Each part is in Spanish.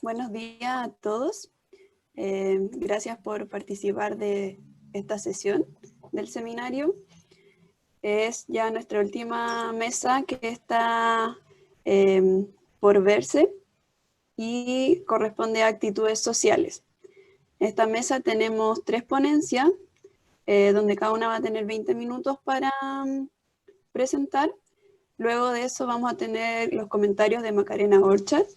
Buenos días a todos. Gracias por participar de esta sesión del seminario. Es ya nuestra última mesa que está por verse y corresponde a actitudes sociales. En esta mesa tenemos 3 ponencias, donde cada una va a tener 20 minutos para presentar. Luego de eso vamos a tener los comentarios de Macarena Orchard.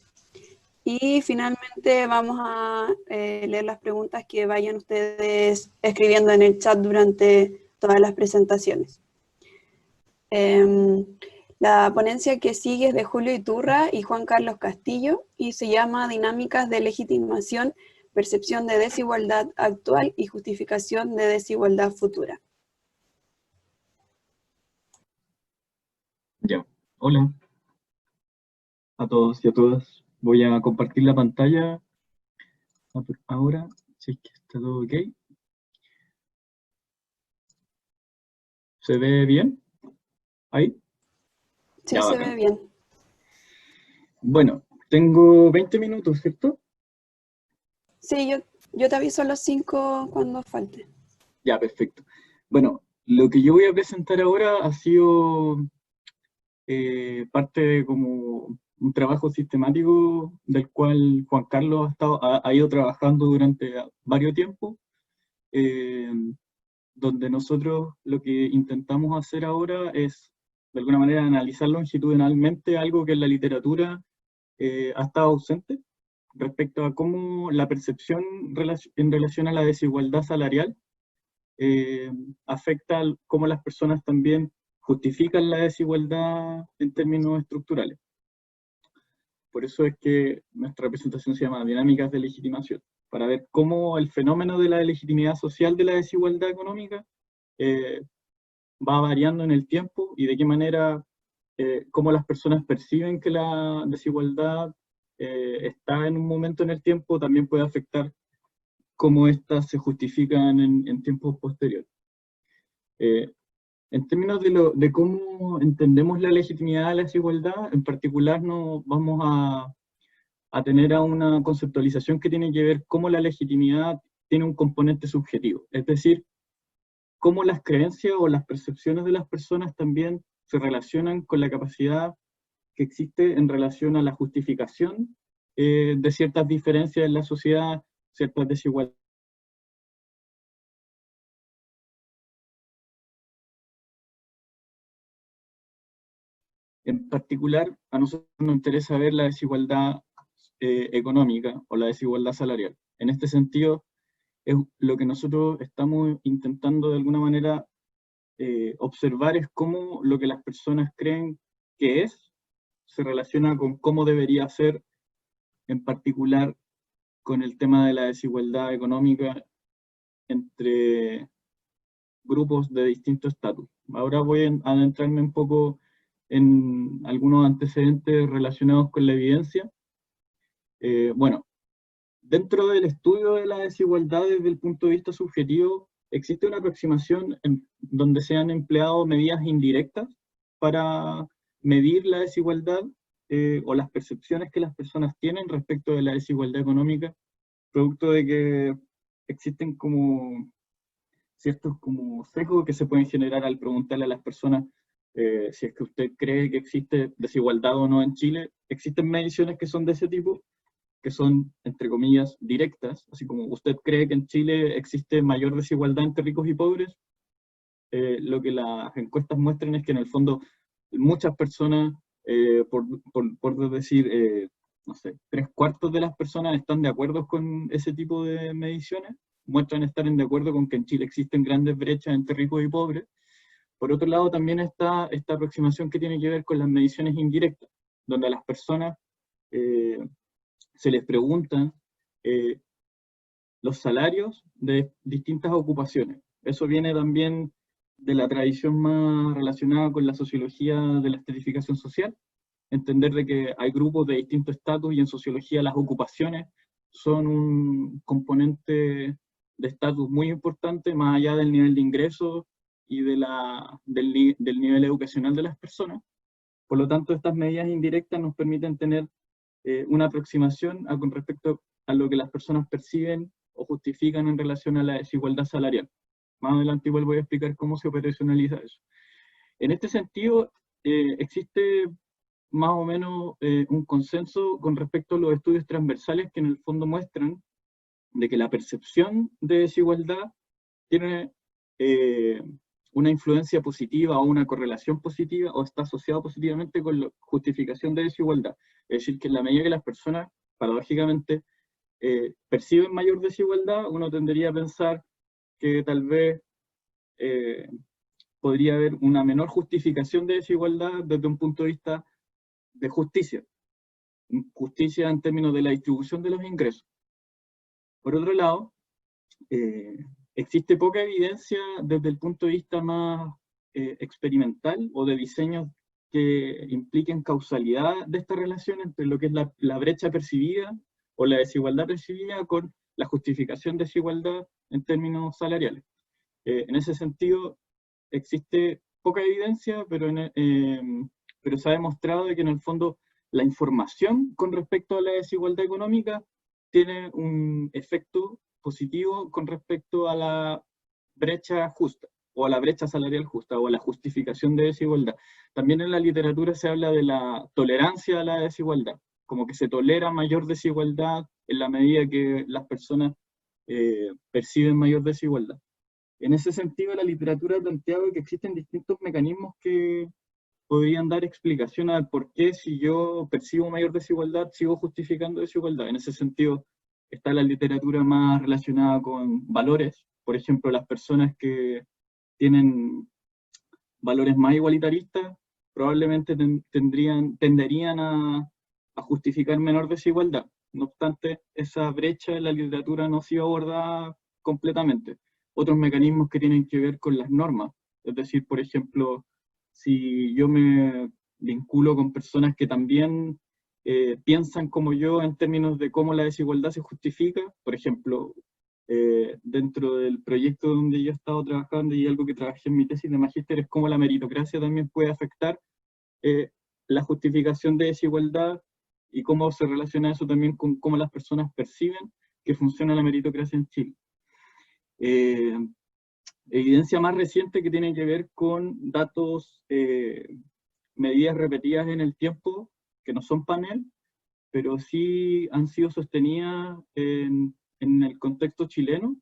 Y finalmente vamos a leer las preguntas que vayan ustedes escribiendo en el chat durante todas las presentaciones. La ponencia que sigue es de Julio Iturra y Juan Carlos Castillo y se llama Dinámicas de legitimación, percepción de desigualdad actual y justificación de desigualdad futura. Ya, hola a todos y a todas. Voy a compartir la pantalla ahora, si es que está todo ok. ¿Se ve bien? ¿Ahí? Sí, Ya, se bacán. ve bien. Bueno, tengo 20 minutos, ¿cierto? Sí, yo te aviso a los 5 cuando falte. Ya, perfecto. Bueno, lo que yo voy a presentar ahora ha sido parte de como un trabajo sistemático del cual Juan Carlos ha ido trabajando durante varios tiempos, donde nosotros lo que intentamos hacer ahora es, de alguna manera, analizar longitudinalmente algo que en la literatura ha estado ausente respecto a cómo la percepción en relación a la desigualdad salarial eh, afecta a cómo las personas también justifican la desigualdad en términos estructurales. Por eso es que nuestra presentación se llama Dinámicas de legitimación, para ver cómo el fenómeno de la legitimidad social de la desigualdad económica eh, va variando en el tiempo y de qué manera, cómo las personas perciben que la desigualdad está en un momento en el tiempo, también puede afectar cómo éstas se justifican en tiempos posteriores. En términos de cómo entendemos la legitimidad de la desigualdad, en particular nos vamos a tener a una conceptualización que tiene que ver cómo la legitimidad tiene un componente subjetivo, es decir, cómo las creencias o las percepciones de las personas también se relacionan con la capacidad que existe en relación a la justificación de ciertas diferencias en la sociedad, ciertas desigualdades. En particular, a nosotros nos interesa ver la desigualdad económica o la desigualdad salarial. En este sentido, es lo que nosotros estamos intentando de alguna manera observar es cómo lo que las personas creen que es se relaciona con cómo debería ser, en particular con el tema de la desigualdad económica entre grupos de distinto estatus. Ahora voy a adentrarme un poco en algunos antecedentes relacionados con la evidencia. Bueno, dentro del estudio de la desigualdad desde el punto de vista subjetivo, existe una aproximación en donde se han empleado medidas indirectas para medir la desigualdad o las percepciones que las personas tienen respecto de la desigualdad económica, producto de que existen como ciertos como sesgos que se pueden generar al preguntarle a las personas si es que usted cree que existe desigualdad o no en Chile. Existen mediciones que son de ese tipo, que son, entre comillas, directas, así como usted cree que en Chile existe mayor desigualdad entre ricos y pobres, lo que las encuestas muestran es que en el fondo muchas personas, por decir, no sé, 3/4 de las personas están de acuerdo con ese tipo de mediciones, muestran estar de acuerdo con que en Chile existen grandes brechas entre ricos y pobres. Por otro lado, también está esta aproximación que tiene que ver con las mediciones indirectas, donde a las personas se les preguntan los salarios de distintas ocupaciones. Eso viene también de la tradición más relacionada con la sociología de la estratificación social, entender de que hay grupos de distinto estatus y en sociología las ocupaciones son un componente de estatus muy importante, más allá del nivel de ingresos y del nivel educacional de las personas. Por lo tanto, estas medidas indirectas nos permiten tener una aproximación con respecto a lo que las personas perciben o justifican en relación a la desigualdad salarial. Más adelante igual voy a explicar cómo se operacionaliza eso. En este sentido, existe más o menos un consenso con respecto a los estudios transversales que en el fondo muestran de que la percepción de desigualdad tiene una influencia positiva o una correlación positiva o está asociado positivamente con la justificación de desigualdad. Es decir, que en la medida que las personas, paradójicamente, perciben mayor desigualdad, uno tendría a pensar que tal vez podría haber una menor justificación de desigualdad desde un punto de vista de justicia. Justicia en términos de la distribución de los ingresos. Por otro lado, existe poca evidencia desde el punto de vista más experimental o de diseños que impliquen causalidad de esta relación entre lo que es la brecha percibida o la desigualdad percibida con la justificación de desigualdad en términos salariales. En ese sentido, existe poca evidencia, pero se ha demostrado de que en el fondo la información con respecto a la desigualdad económica tiene un efecto positivo con respecto a la brecha justa, o a la brecha salarial justa, o a la justificación de desigualdad. También en la literatura se habla de la tolerancia a la desigualdad, como que se tolera mayor desigualdad en la medida que las personas perciben mayor desigualdad. En ese sentido, la literatura ha planteado que existen distintos mecanismos que podrían dar explicación al por qué, si yo percibo mayor desigualdad, sigo justificando desigualdad. En ese sentido, está la literatura más relacionada con valores. Por ejemplo, las personas que tienen valores más igualitaristas probablemente tenderían a justificar menor desigualdad. No obstante, esa brecha en la literatura no ha sido abordada completamente. Otros mecanismos que tienen que ver con las normas, es decir, por ejemplo, si yo me vinculo con personas que también piensan como yo en términos de cómo la desigualdad se justifica, por ejemplo, dentro del proyecto donde yo he estado trabajando y algo que trabajé en mi tesis de magíster es cómo la meritocracia también puede afectar la justificación de desigualdad y cómo se relaciona eso también con cómo las personas perciben que funciona la meritocracia en Chile. Evidencia más reciente que tiene que ver con datos, medidas repetidas en el tiempo, que no son panel, pero sí han sido sostenidas en el contexto chileno,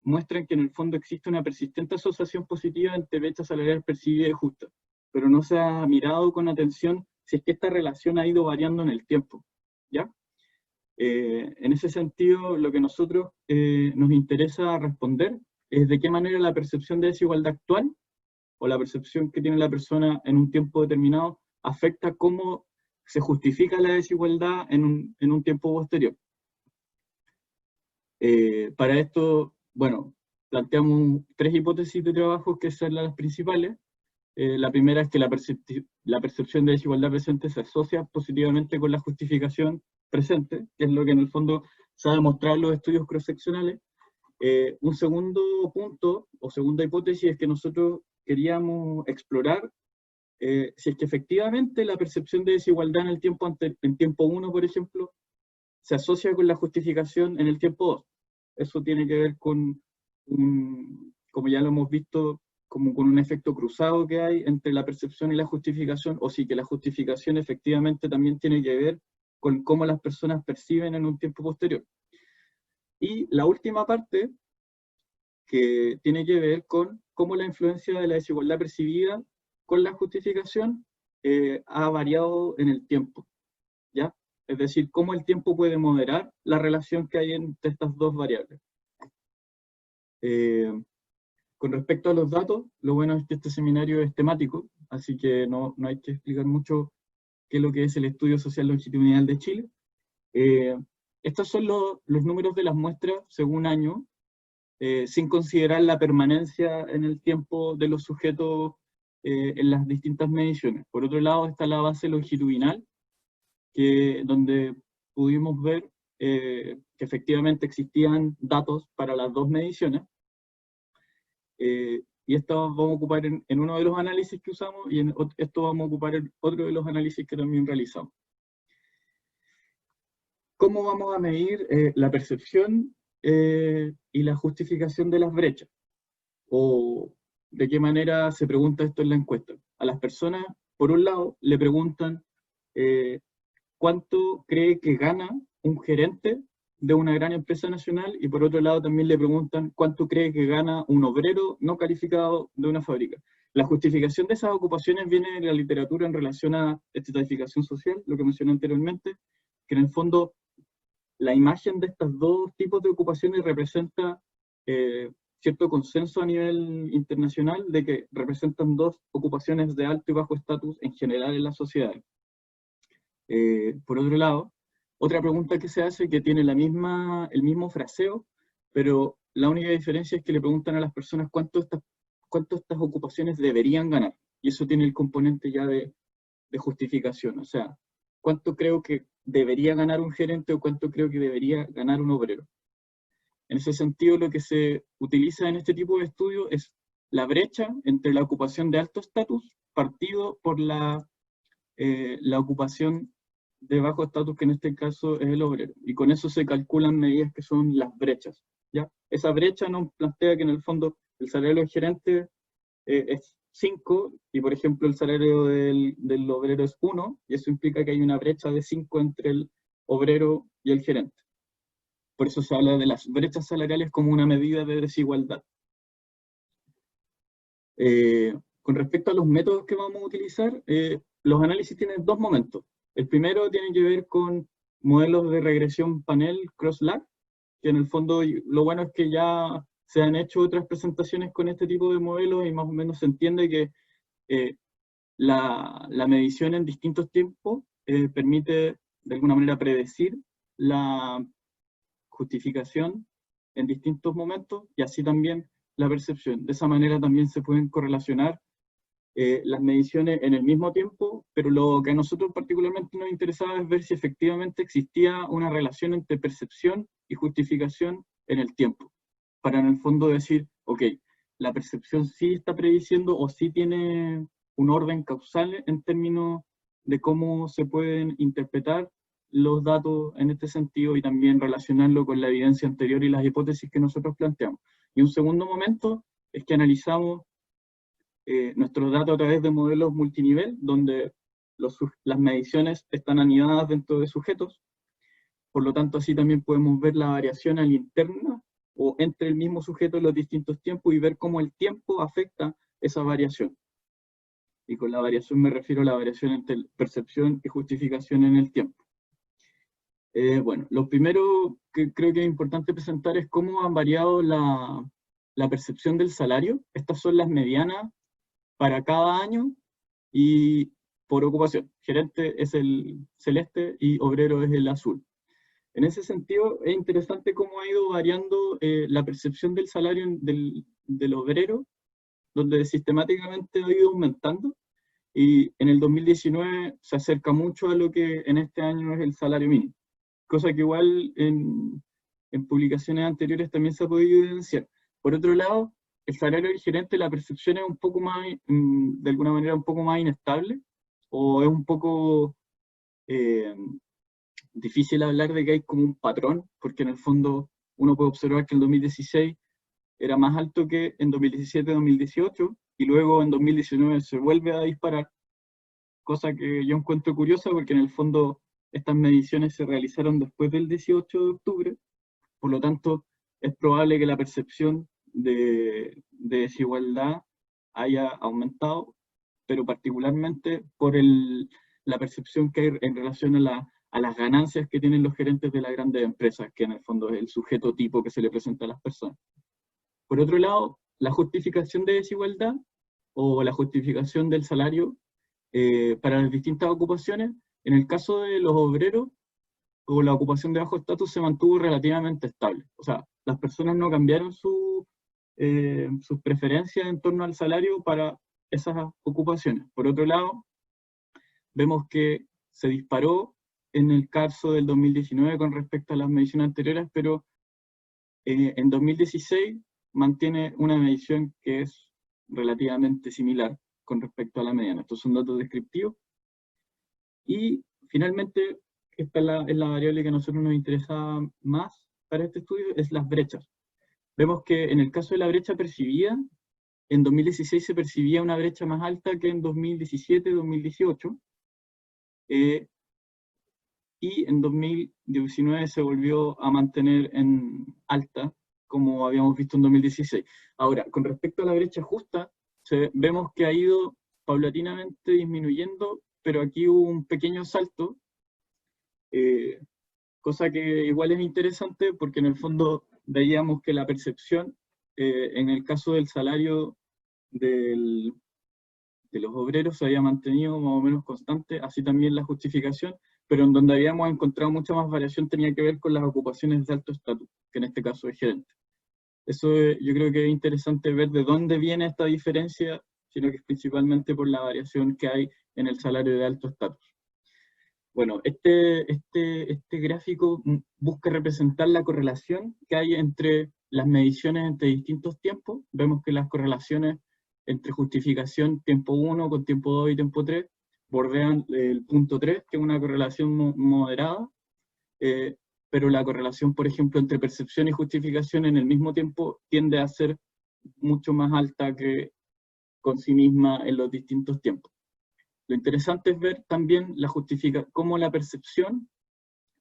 muestran que en el fondo existe una persistente asociación positiva entre brecha salarial percibida y justa, pero no se ha mirado con atención si es que esta relación ha ido variando en el tiempo, ¿ya? En ese sentido, lo que nosotros nos interesa responder es de qué manera la percepción de desigualdad actual, o la percepción que tiene la persona en un tiempo determinado, afecta cómo se justifica la desigualdad en un tiempo posterior. Para esto, bueno, planteamos 3 hipótesis de trabajo que son las principales. La primera es que la percepción de desigualdad presente se asocia positivamente con la justificación presente, que es lo que en el fondo se ha demostrado en los estudios cross-seccionales. Un segundo punto, o segunda hipótesis, es que nosotros queríamos explorar si es que efectivamente la percepción de desigualdad en tiempo 1, por ejemplo, se asocia con la justificación en el tiempo 2. Eso tiene que ver con, como ya lo hemos visto, como con un efecto cruzado que hay entre la percepción y la justificación, o sí que la justificación efectivamente también tiene que ver con cómo las personas perciben en un tiempo posterior. Y la última parte, que tiene que ver con cómo la influencia de la desigualdad percibida con la justificación ha variado en el tiempo, ¿ya? Es decir, cómo el tiempo puede moderar la relación que hay entre estas dos variables. Con respecto a los datos, lo bueno es que este seminario es temático, así que no hay que explicar mucho qué es lo que es el Estudio Social Longitudinal de Chile. Estos son los números de las muestras según año, sin considerar la permanencia en el tiempo de los sujetos en las distintas mediciones. Por otro lado está la base longitudinal, donde pudimos ver que efectivamente existían datos para las 2 mediciones, y esto vamos a ocupar en uno de los análisis que usamos, y esto vamos a ocupar en otro de los análisis que también realizamos. ¿cómo vamos a medir la percepción y la justificación de las brechas? ¿O de qué manera se pregunta esto en la encuesta? A las personas, por un lado, le preguntan cuánto cree que gana un gerente de una gran empresa nacional, y por otro lado también le preguntan cuánto cree que gana un obrero no calificado de una fábrica. La justificación de esas ocupaciones viene de la literatura en relación a estratificación social, lo que mencioné anteriormente, que en el fondo la imagen de estos dos tipos de ocupaciones representa cierto consenso a nivel internacional de que representan dos ocupaciones de alto y bajo estatus en general en la sociedad. Por otro lado, otra pregunta que se hace que tiene el mismo fraseo, pero la única diferencia es que le preguntan a las personas cuánto estas ocupaciones deberían ganar. Y eso tiene el componente ya de justificación. O sea, cuánto creo que debería ganar un gerente o cuánto creo que debería ganar un obrero. En ese sentido, lo que se utiliza en este tipo de estudio es la brecha entre la ocupación de alto estatus partido por la ocupación de bajo estatus, que en este caso es el obrero. Y con eso se calculan medidas que son las brechas, ¿ya? Esa brecha nos plantea que en el fondo el salario del gerente es 5, y por ejemplo el salario del obrero es 1, y eso implica que hay una brecha de 5 entre el obrero y el gerente. Por eso se habla de las brechas salariales como una medida de desigualdad. Con respecto a los métodos que vamos a utilizar, los análisis tienen dos momentos. El primero tiene que ver con modelos de regresión panel cross-lag, que en el fondo lo bueno es que ya se han hecho otras presentaciones con este tipo de modelos y más o menos se entiende que la medición en distintos tiempos permite de alguna manera predecir la justificación en distintos momentos y así también la percepción. De esa manera también se pueden correlacionar las mediciones en el mismo tiempo, pero lo que a nosotros particularmente nos interesaba es ver si efectivamente existía una relación entre percepción y justificación en el tiempo, para en el fondo decir, ok, la percepción sí está prediciendo o sí tiene un orden causal en términos de cómo se pueden interpretar los datos en este sentido y también relacionarlo con la evidencia anterior y las hipótesis que nosotros planteamos. Y un segundo momento es que analizamos nuestros datos a través de modelos multinivel, donde las mediciones están anidadas dentro de sujetos, por lo tanto así también podemos ver la variación a la interna o entre el mismo sujeto en los distintos tiempos y ver cómo el tiempo afecta esa variación. Y con la variación me refiero a la variación entre percepción y justificación en el tiempo. Bueno, lo primero que creo que es importante presentar es cómo han variado la percepción del salario. Estas son las medianas para cada año y por ocupación. Gerente es el celeste y obrero es el azul. En ese sentido, es interesante cómo ha ido variando la percepción del salario del obrero, donde sistemáticamente ha ido aumentando, y en el 2019 se acerca mucho a lo que en este año es el salario mínimo, cosa que igual en publicaciones anteriores también se ha podido evidenciar. Por otro lado, el salario del gerente, la percepción es un poco más, de alguna manera, un poco más inestable, o es un poco difícil hablar de que hay como un patrón, porque en el fondo uno puede observar que en 2016 era más alto que en 2017-2018, y luego en 2019 se vuelve a disparar, cosa que yo encuentro curiosa porque en el fondo estas mediciones se realizaron después del 18 de octubre, por lo tanto es probable que la percepción de desigualdad haya aumentado, pero particularmente por la percepción que hay en relación a las ganancias que tienen los gerentes de las grandes empresas, que en el fondo es el sujeto tipo que se le presenta a las personas. Por otro lado, la justificación de desigualdad o la justificación del salario para las distintas ocupaciones, en el caso de los obreros o la ocupación de bajo estatus se mantuvo relativamente estable. O sea, las personas no cambiaron sus preferencias en torno al salario para esas ocupaciones. Por otro lado, vemos que se disparó en el caso del 2019 con respecto a las mediciones anteriores, pero en 2016 mantiene una medición que es relativamente similar con respecto a la mediana. Estos son datos descriptivos. Y finalmente, esta es la variable que a nosotros nos interesa más para este estudio, es las brechas. Vemos que en el caso de la brecha percibida, en 2016 se percibía una brecha más alta que en 2017-2018, y en 2019 se volvió a mantener en alta, como habíamos visto en 2016. Ahora, con respecto a la brecha justa, vemos que ha ido paulatinamente disminuyendo, pero aquí hubo un pequeño salto, cosa que igual es interesante porque en el fondo veíamos que la percepción, en el caso del salario de los obreros se había mantenido más o menos constante, así también la justificación, pero en donde habíamos encontrado mucha más variación tenía que ver con las ocupaciones de alto estatus, que en este caso es gerente. Eso yo creo que es interesante ver de dónde viene esta diferencia, sino que es principalmente por la variación que hay en el salario de alto estatus. Bueno, este gráfico busca representar la correlación que hay entre las mediciones entre distintos tiempos. Vemos que las correlaciones entre justificación tiempo 1 con tiempo 2 y tiempo 3 bordean el punto 3, que es una correlación moderada, pero la correlación, por ejemplo, entre percepción y justificación en el mismo tiempo tiende a ser mucho más alta que con sí misma en los distintos tiempos. Lo interesante es ver también cómo la percepción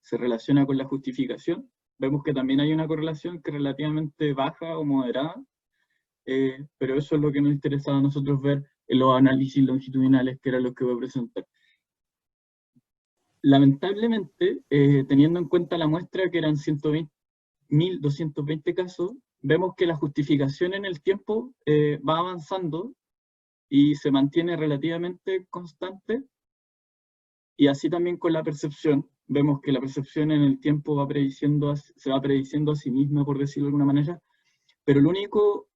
se relaciona con la justificación. Vemos que también hay una correlación que es relativamente baja o moderada, pero eso es lo que nos interesaba a nosotros ver en los análisis longitudinales, que era lo que voy a presentar. Lamentablemente, teniendo en cuenta la muestra que eran 1.220 casos, vemos que la justificación en el tiempo va avanzando y se mantiene relativamente constante, y así también con la percepción. Vemos que la percepción en el tiempo se va prediciendo a sí misma, por decirlo de alguna manera, pero el único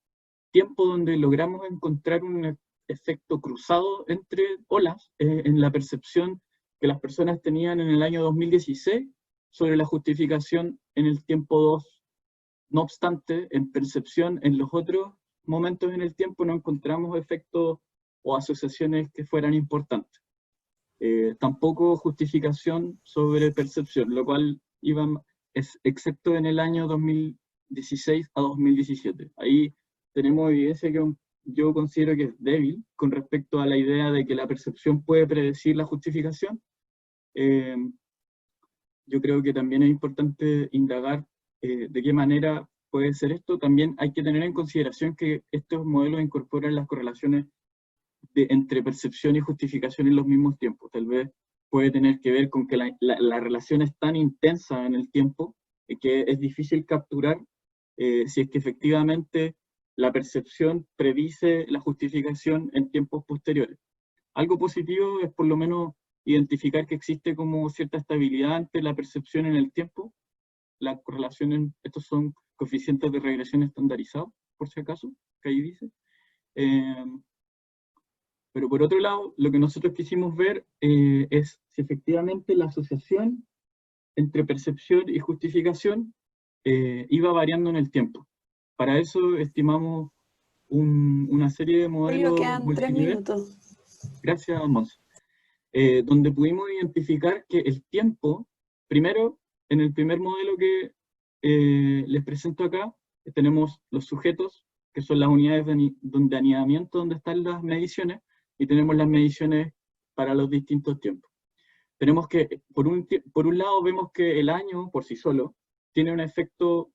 tiempo donde logramos encontrar un efecto cruzado entre olas en la percepción que las personas tenían en el año 2016 sobre la justificación en el tiempo 2. No obstante, en percepción en los otros momentos en el tiempo no encontramos efectos o asociaciones que fueran importantes. Tampoco justificación sobre percepción, lo cual es excepto en el año 2016 a 2017. Ahí tenemos evidencia que yo considero que es débil con respecto a la idea de que la percepción puede predecir la justificación. Yo creo que también es importante indagar de qué manera puede ser esto. También hay que tener en consideración que estos modelos incorporan las correlaciones entre percepción y justificación en los mismos tiempos. Tal vez puede tener que ver con que la relación es tan intensa en el tiempo que es difícil capturar si es que efectivamente la percepción predice la justificación en tiempos posteriores. Algo positivo es por lo menos identificar que existe como cierta estabilidad entre la percepción en el tiempo. La correlación, estos son coeficientes de regresión estandarizados, por si acaso, que ahí dice. Pero por otro lado, lo que nosotros quisimos ver es si efectivamente la asociación entre percepción y justificación iba variando en el tiempo. Para eso estimamos una serie de modelos Quedan 3 multinivel. minutos. Gracias, Monse. Donde pudimos identificar que el tiempo, primero, en el primer modelo que les presento acá, tenemos los sujetos, que son las unidades de anidamiento donde están las mediciones, y tenemos las mediciones para los distintos tiempos. Tenemos que, por un lado, vemos que el año, por sí solo, tiene un efecto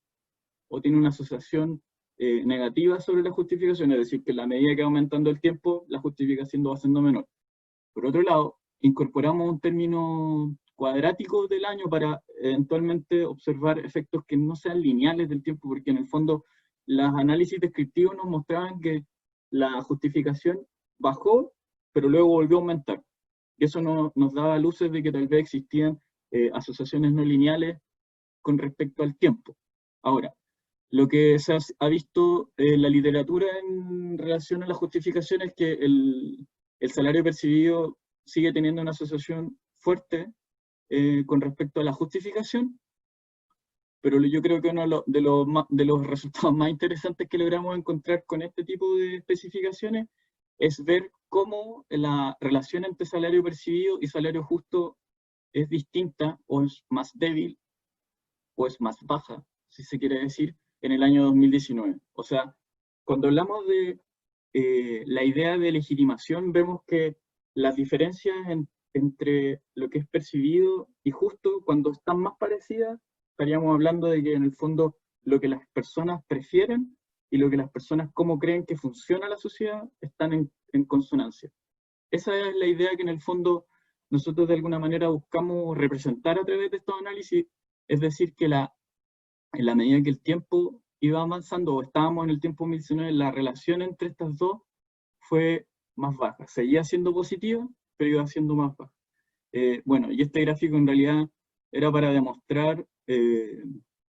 o tiene una asociación negativa sobre la justificación, es decir, que a la medida que va aumentando el tiempo, la justificación va siendo menor. Por otro lado, incorporamos un término cuadrático del año para eventualmente observar efectos que no sean lineales del tiempo, porque en el fondo los análisis descriptivos nos mostraban que la justificación bajó, pero luego volvió a aumentar. Y eso nos daba luces de que tal vez existían asociaciones no lineales con respecto al tiempo. Ahora, lo que se ha visto en la literatura en relación a la justificación es que el salario percibido sigue teniendo una asociación fuerte con respecto a la justificación, pero yo creo que uno de los resultados más interesantes que logramos encontrar con este tipo de especificaciones es ver cómo la relación entre salario percibido y salario justo es distinta o es más débil o es más baja, si se quiere decir, en el año 2019. O sea, cuando hablamos de la idea de legitimación, vemos que las diferencias entre lo que es percibido y justo, cuando están más parecidas, estaríamos hablando de que en el fondo lo que las personas prefieren y lo que las personas cómo creen que funciona la sociedad están en consonancia. Esa es la idea que en el fondo nosotros de alguna manera buscamos representar a través de estos análisis, es decir, que en la medida que el tiempo iba avanzando, o estábamos en el tiempo 2019, la relación entre estas dos fue más baja. Seguía siendo positiva, pero iba siendo más baja. Bueno, y este gráfico en realidad era para demostrar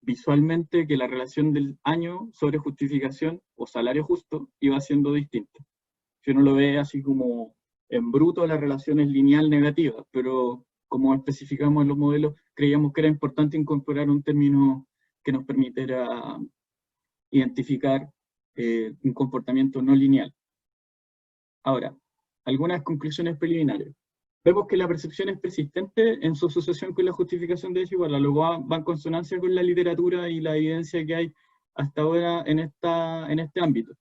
visualmente que la relación del año sobre justificación o salario justo iba siendo distinta. Si uno lo ve así como en bruto, la relación es lineal negativa, pero como especificamos en los modelos, creíamos que era importante incorporar un término que nos permitiera identificar un comportamiento no lineal. Ahora, algunas conclusiones preliminares. Vemos que la percepción es persistente en su asociación con la justificación de desigualdad, luego va en consonancia con la literatura y la evidencia que hay hasta ahora en este ámbito.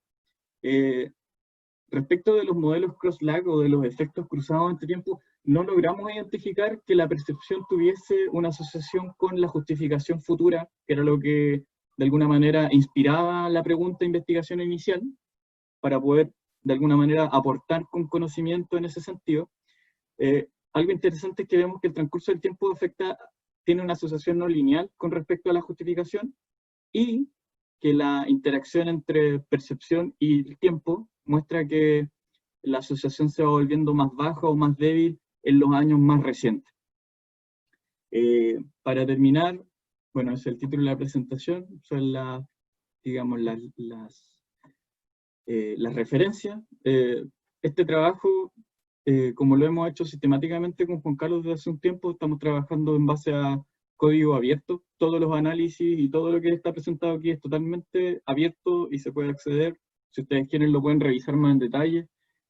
Respecto de los modelos cross-lag o de los efectos cruzados entre tiempo, no logramos identificar que la percepción tuviese una asociación con la justificación futura, que era lo que de alguna manera inspiraba la pregunta de investigación inicial, para poder de alguna manera aportar con conocimiento en ese sentido. Algo interesante es que vemos que el transcurso del tiempo tiene una asociación no lineal con respecto a la justificación, y que la interacción entre percepción y el tiempo muestra que la asociación se va volviendo más baja o más débil en los años más recientes. Para terminar, bueno, es el título de la presentación, son digamos, las referencias. Este trabajo, como lo hemos hecho sistemáticamente con Juan Carlos desde hace un tiempo, estamos trabajando en base a código abierto. Todos los análisis y todo lo que está presentado aquí es totalmente abierto y se puede acceder. Si ustedes quieren lo pueden revisar más en detalle.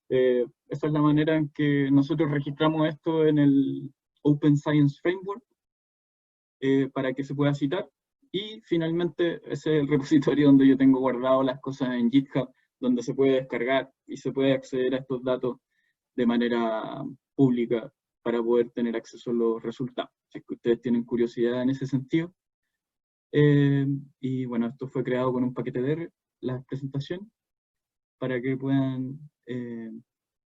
Esa es la manera en que nosotros registramos esto en el Open Science Framework para que se pueda citar. Y finalmente ese es el repositorio donde yo tengo guardado las cosas en GitHub, donde se puede descargar y se puede acceder a estos datos de manera pública para poder tener acceso a los resultados, si es que ustedes tienen curiosidad en ese sentido. Y bueno, esto fue creado con un paquete de R, la presentación, para que puedan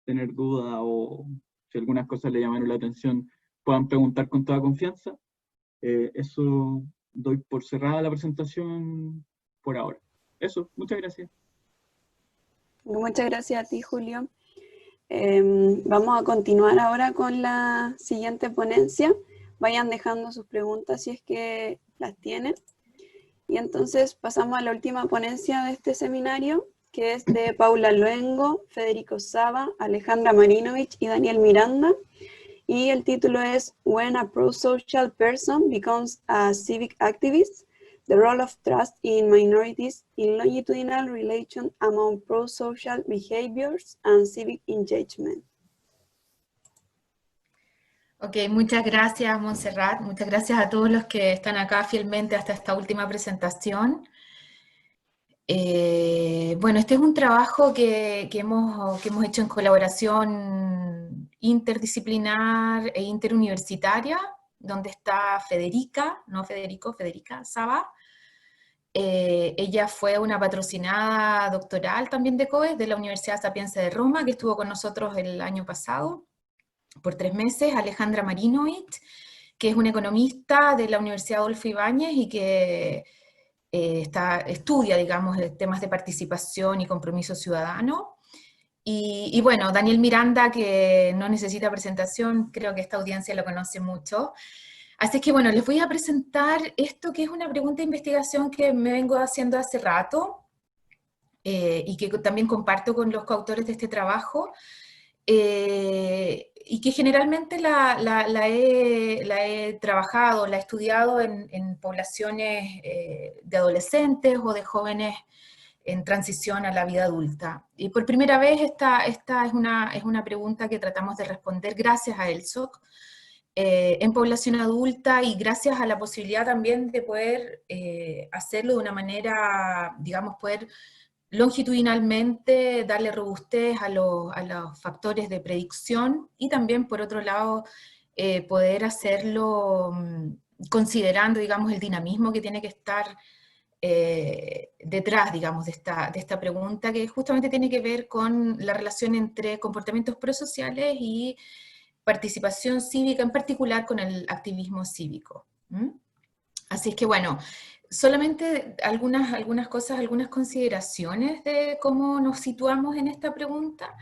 tener dudas o si algunas cosas le llamaron la atención, puedan preguntar con toda confianza. Eso doy por cerrada la presentación por ahora. Eso, muchas gracias. Muchas gracias a ti, Julio. Vamos a continuar ahora con la siguiente ponencia. Vayan dejando sus preguntas si es que las tienen. Y entonces pasamos a la última ponencia de este seminario, que es de Paula Luengo, Federico Saba, Alejandra Marinovich y Daniel Miranda. Y el título es When a Pro-Social Person Becomes a Civic Activist, The Role of Trust in Minorities in Longitudinal Relation Among Pro-Social Behaviors and Civic Engagement. Ok, muchas gracias, Montserrat. Muchas gracias a todos los que están acá fielmente hasta esta última presentación. Bueno, este es un trabajo que hemos hecho en colaboración interdisciplinar e interuniversitaria, donde está Federica, no Federico, Federica Saba. Ella fue una patrocinada doctoral también de COES, de la Universidad Sapienza de Roma, que estuvo con nosotros el año pasado por 3 meses. Alejandra Marinovich, que es una economista de la Universidad Adolfo Ibáñez y que estudia, digamos, temas de participación y compromiso ciudadano. Y bueno, Daniel Miranda, que no necesita presentación, creo que esta audiencia lo conoce mucho. Así que bueno, les voy a presentar esto que es una pregunta de investigación que me vengo haciendo hace rato y que también comparto con los coautores de este trabajo. Y que generalmente la he trabajado, la he estudiado en poblaciones de adolescentes o de jóvenes en transición a la vida adulta. Y por primera vez esta es una pregunta que tratamos de responder gracias a ELSOC, en población adulta, y gracias a la posibilidad también de poder hacerlo de una manera, digamos, poder longitudinalmente darle robustez a los factores de predicción, y también, por otro lado, poder hacerlo considerando, digamos, el dinamismo que tiene que estar detrás, digamos, de esta pregunta, que justamente tiene que ver con la relación entre comportamientos prosociales y participación cívica, en particular con el activismo cívico. Así es que, bueno, solamente algunas cosas, algunas consideraciones de cómo nos situamos en esta pregunta.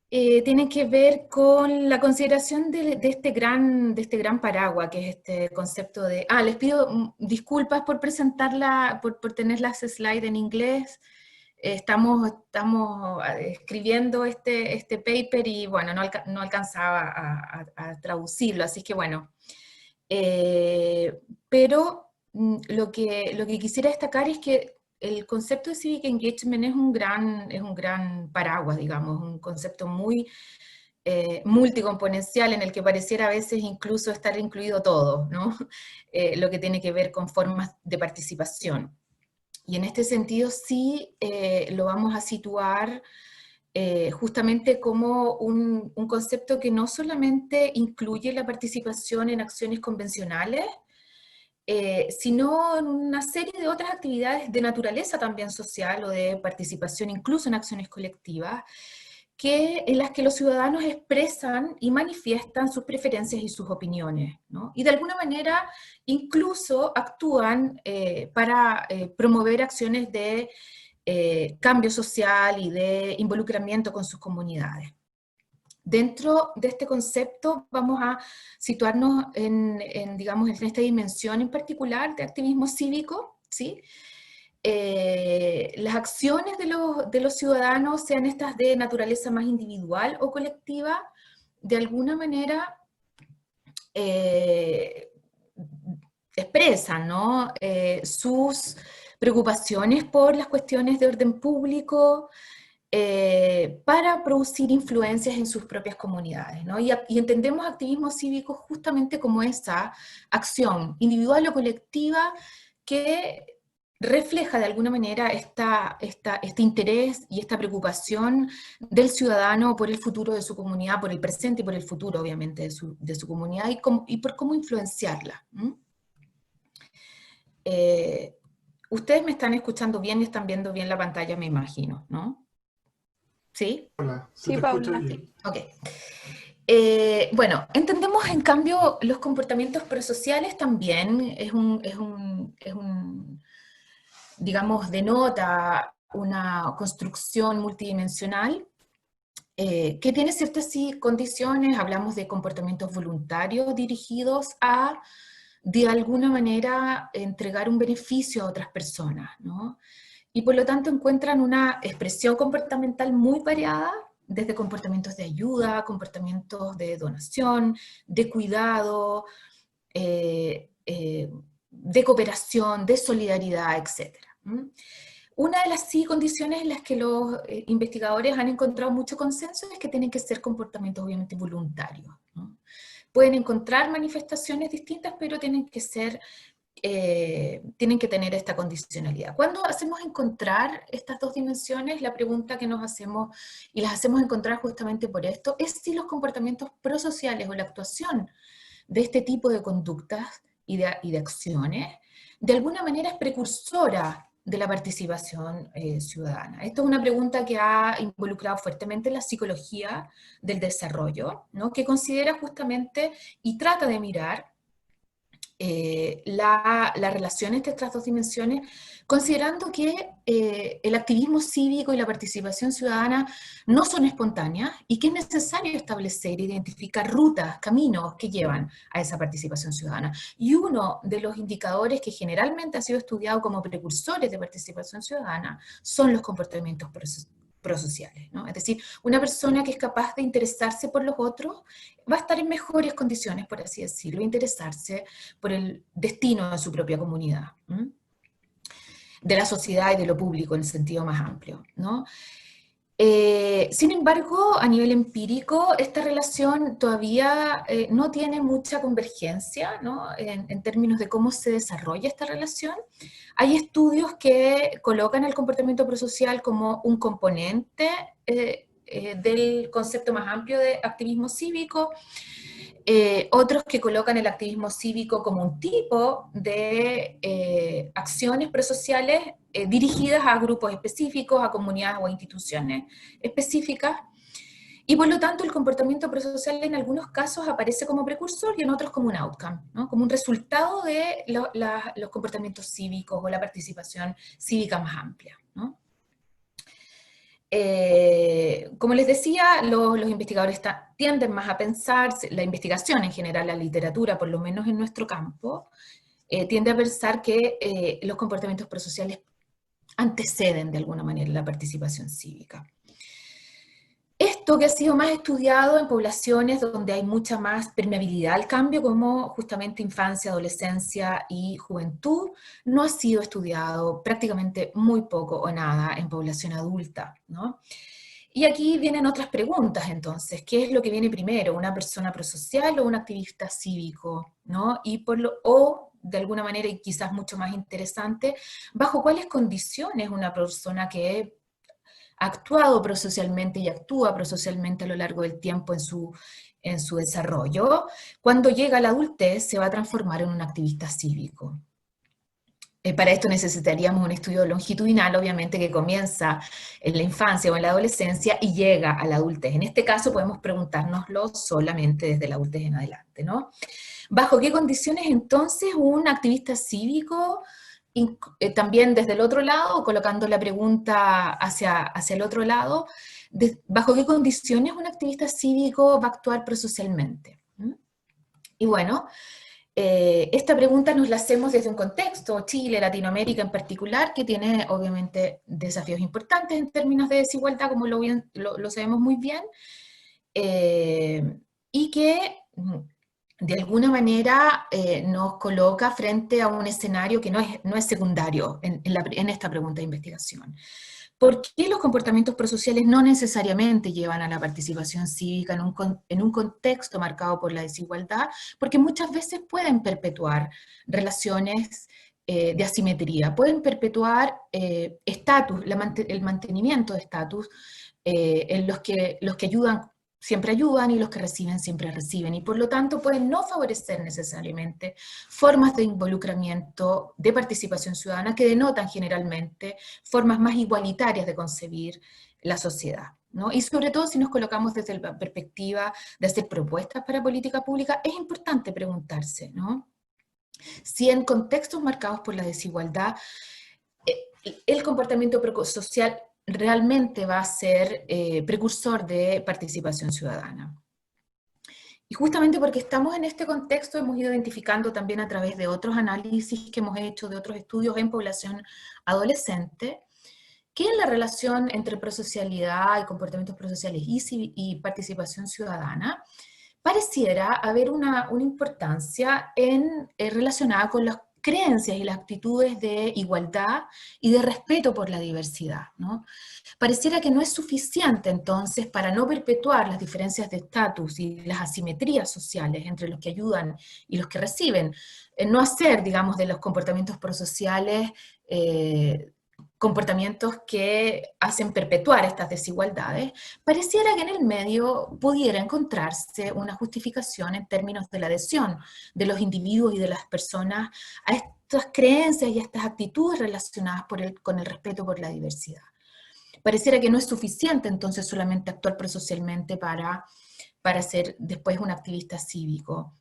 Tienen que ver con la consideración de este gran paraguas, que es este concepto de... les pido disculpas por presentarla, por tener las slides en inglés. Estamos escribiendo este paper y, bueno, no alcanzaba a traducirlo, así que, bueno. Pero lo que quisiera destacar es que el concepto de civic engagement es un gran paraguas, digamos, un concepto muy multicomponencial, en el que pareciera a veces incluso estar incluido todo, ¿no? Lo que tiene que ver con formas de participación. Y en este sentido sí lo vamos a situar justamente como un concepto que no solamente incluye la participación en acciones convencionales, sino en una serie de otras actividades de naturaleza también social o de participación incluso en acciones colectivas, en las que los ciudadanos expresan y manifiestan sus preferencias y sus opiniones, ¿no? Y de alguna manera incluso actúan para promover acciones de cambio social y de involucramiento con sus comunidades. Dentro de este concepto vamos a situarnos digamos, en esta dimensión en particular de activismo cívico, ¿sí? Las acciones de los ciudadanos, sean estas de naturaleza más individual o colectiva, de alguna manera expresan, ¿no? Sus preocupaciones por las cuestiones de orden público, para producir influencias en sus propias comunidades, ¿no? Y entendemos activismo cívico justamente como esa acción individual o colectiva que refleja de alguna manera este interés y esta preocupación del ciudadano por el futuro de su comunidad, por el presente y por el futuro, obviamente, de su comunidad, y por cómo influenciarla. Ustedes me están escuchando bien y están viendo bien la pantalla, me imagino, ¿no? ¿Sí? Hola, se Sí, te Paula, escucha bien. sí. Ok. Bueno, entendemos en cambio los comportamientos prosociales también, digamos, denota una construcción multidimensional que tiene ciertas condiciones. Hablamos de comportamientos voluntarios dirigidos a, de alguna manera, entregar un beneficio a otras personas, ¿no? Y por lo tanto encuentran una expresión comportamental muy variada, desde comportamientos de ayuda, comportamientos de donación, de cuidado, de cooperación, de solidaridad, etc. Una de las condiciones en las que los investigadores han encontrado mucho consenso es que tienen que ser comportamientos obviamente voluntarios, ¿no? Pueden encontrar manifestaciones distintas, pero tienen que tener esta condicionalidad. Cuando hacemos encontrar estas dos dimensiones, la pregunta que nos hacemos, y las hacemos encontrar justamente por esto, es si los comportamientos prosociales o la actuación de este tipo de conductas y de acciones, de alguna manera es precursora de la participación ciudadana. Esto es una pregunta que ha involucrado fuertemente la psicología del desarrollo, ¿no? Que considera justamente y trata de mirar la relación entre estas dos dimensiones, considerando que el activismo cívico y la participación ciudadana no son espontáneas y que es necesario establecer e identificar rutas, caminos que llevan a esa participación ciudadana. Y uno de los indicadores que generalmente ha sido estudiado como precursores de participación ciudadana son los comportamientos prosociales, ¿no? Es decir, una persona que es capaz de interesarse por los otros va a estar en mejores condiciones, por así decirlo, interesarse por el destino de su propia comunidad, de la sociedad y de lo público en el sentido más amplio, ¿no? Sin embargo, a nivel empírico, esta relación todavía no tiene mucha convergencia, ¿no? En términos de cómo se desarrolla esta relación. Hay estudios que colocan el comportamiento prosocial como un componente del concepto más amplio de activismo cívico, otros que colocan el activismo cívico como un tipo de acciones prosociales dirigidas a grupos específicos, a comunidades o a instituciones específicas, y por lo tanto el comportamiento prosocial en algunos casos aparece como precursor y en otros como un outcome, ¿no? Como un resultado de los comportamientos cívicos o la participación cívica más amplia, ¿no? Como les decía, los investigadores tienden más a pensar, la investigación en general, la literatura, por lo menos en nuestro campo, tiende a pensar que los comportamientos prosociales anteceden de alguna manera la participación cívica. Esto que ha sido más estudiado en poblaciones donde hay mucha más permeabilidad al cambio, como justamente infancia, adolescencia y juventud, no ha sido estudiado prácticamente muy poco o nada en población adulta, ¿no? Y aquí vienen otras preguntas entonces, ¿qué es lo que viene primero? ¿Una persona prosocial o un activista cívico? ¿No? O de alguna manera, y quizás mucho más interesante, ¿bajo cuáles condiciones una persona que ha actuado prosocialmente y actúa prosocialmente a lo largo del tiempo en su desarrollo, cuando llega a la adultez se va a transformar en un activista cívico? Para esto necesitaríamos un estudio longitudinal, obviamente, que comienza en la infancia o en la adolescencia y llega a la adultez. En este caso podemos preguntárnoslo solamente desde la adultez en adelante, ¿no? ¿Bajo qué condiciones entonces un activista cívico, también desde el otro lado, colocando la pregunta hacia el otro lado, bajo qué condiciones un activista cívico va a actuar prosocialmente? Y bueno, esta pregunta nos la hacemos desde un contexto, Chile, Latinoamérica en particular, que tiene obviamente desafíos importantes en términos de desigualdad, como lo sabemos muy bien, y que de alguna manera nos coloca frente a un escenario que no es secundario en esta pregunta de investigación. ¿Por qué los comportamientos prosociales no necesariamente llevan a la participación cívica en un contexto marcado por la desigualdad? Porque muchas veces pueden perpetuar relaciones de asimetría, pueden perpetuar estatus, el mantenimiento de estatus en los que ayudan siempre ayudan y los que reciben siempre reciben, y por lo tanto pueden no favorecer necesariamente formas de involucramiento, de participación ciudadana que denotan generalmente formas más igualitarias de concebir la sociedad, ¿no? Y sobre todo si nos colocamos desde la perspectiva de hacer propuestas para política pública, es importante preguntarse, ¿no? Si en contextos marcados por la desigualdad, el comportamiento prosocial realmente va a ser precursor de participación ciudadana. Y justamente porque estamos en este contexto hemos ido identificando también a través de otros análisis que hemos hecho, de otros estudios en población adolescente, que en la relación entre prosocialidad y comportamientos prosociales y participación ciudadana pareciera haber una importancia relacionada con las creencias y las actitudes de igualdad y de respeto por la diversidad, ¿no? Pareciera que no es suficiente entonces para no perpetuar las diferencias de estatus y las asimetrías sociales entre los que ayudan y los que reciben, no hacer, digamos, de los comportamientos prosociales comportamientos que hacen perpetuar estas desigualdades. Pareciera que en el medio pudiera encontrarse una justificación en términos de la adhesión de los individuos y de las personas a estas creencias y a estas actitudes relacionadas con el respeto por la diversidad. Pareciera que no es suficiente entonces solamente actuar prosocialmente para ser después un activista cívico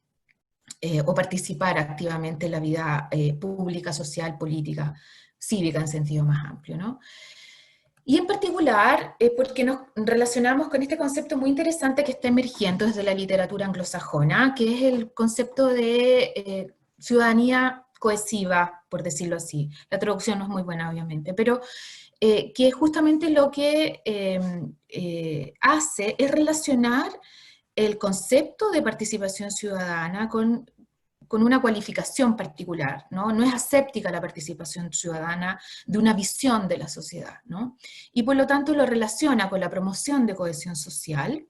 o participar activamente en la vida pública, social, política, cívica en sentido más amplio, ¿no? Y en particular, porque nos relacionamos con este concepto muy interesante que está emergiendo desde la literatura anglosajona, que es el concepto de ciudadanía cohesiva, por decirlo así. La traducción no es muy buena, obviamente, pero que justamente lo que hace es relacionar el concepto de participación ciudadana con con una cualificación particular, ¿no? No es aséptica la participación ciudadana de una visión de la sociedad, ¿no? Y por lo tanto lo relaciona con la promoción de cohesión social,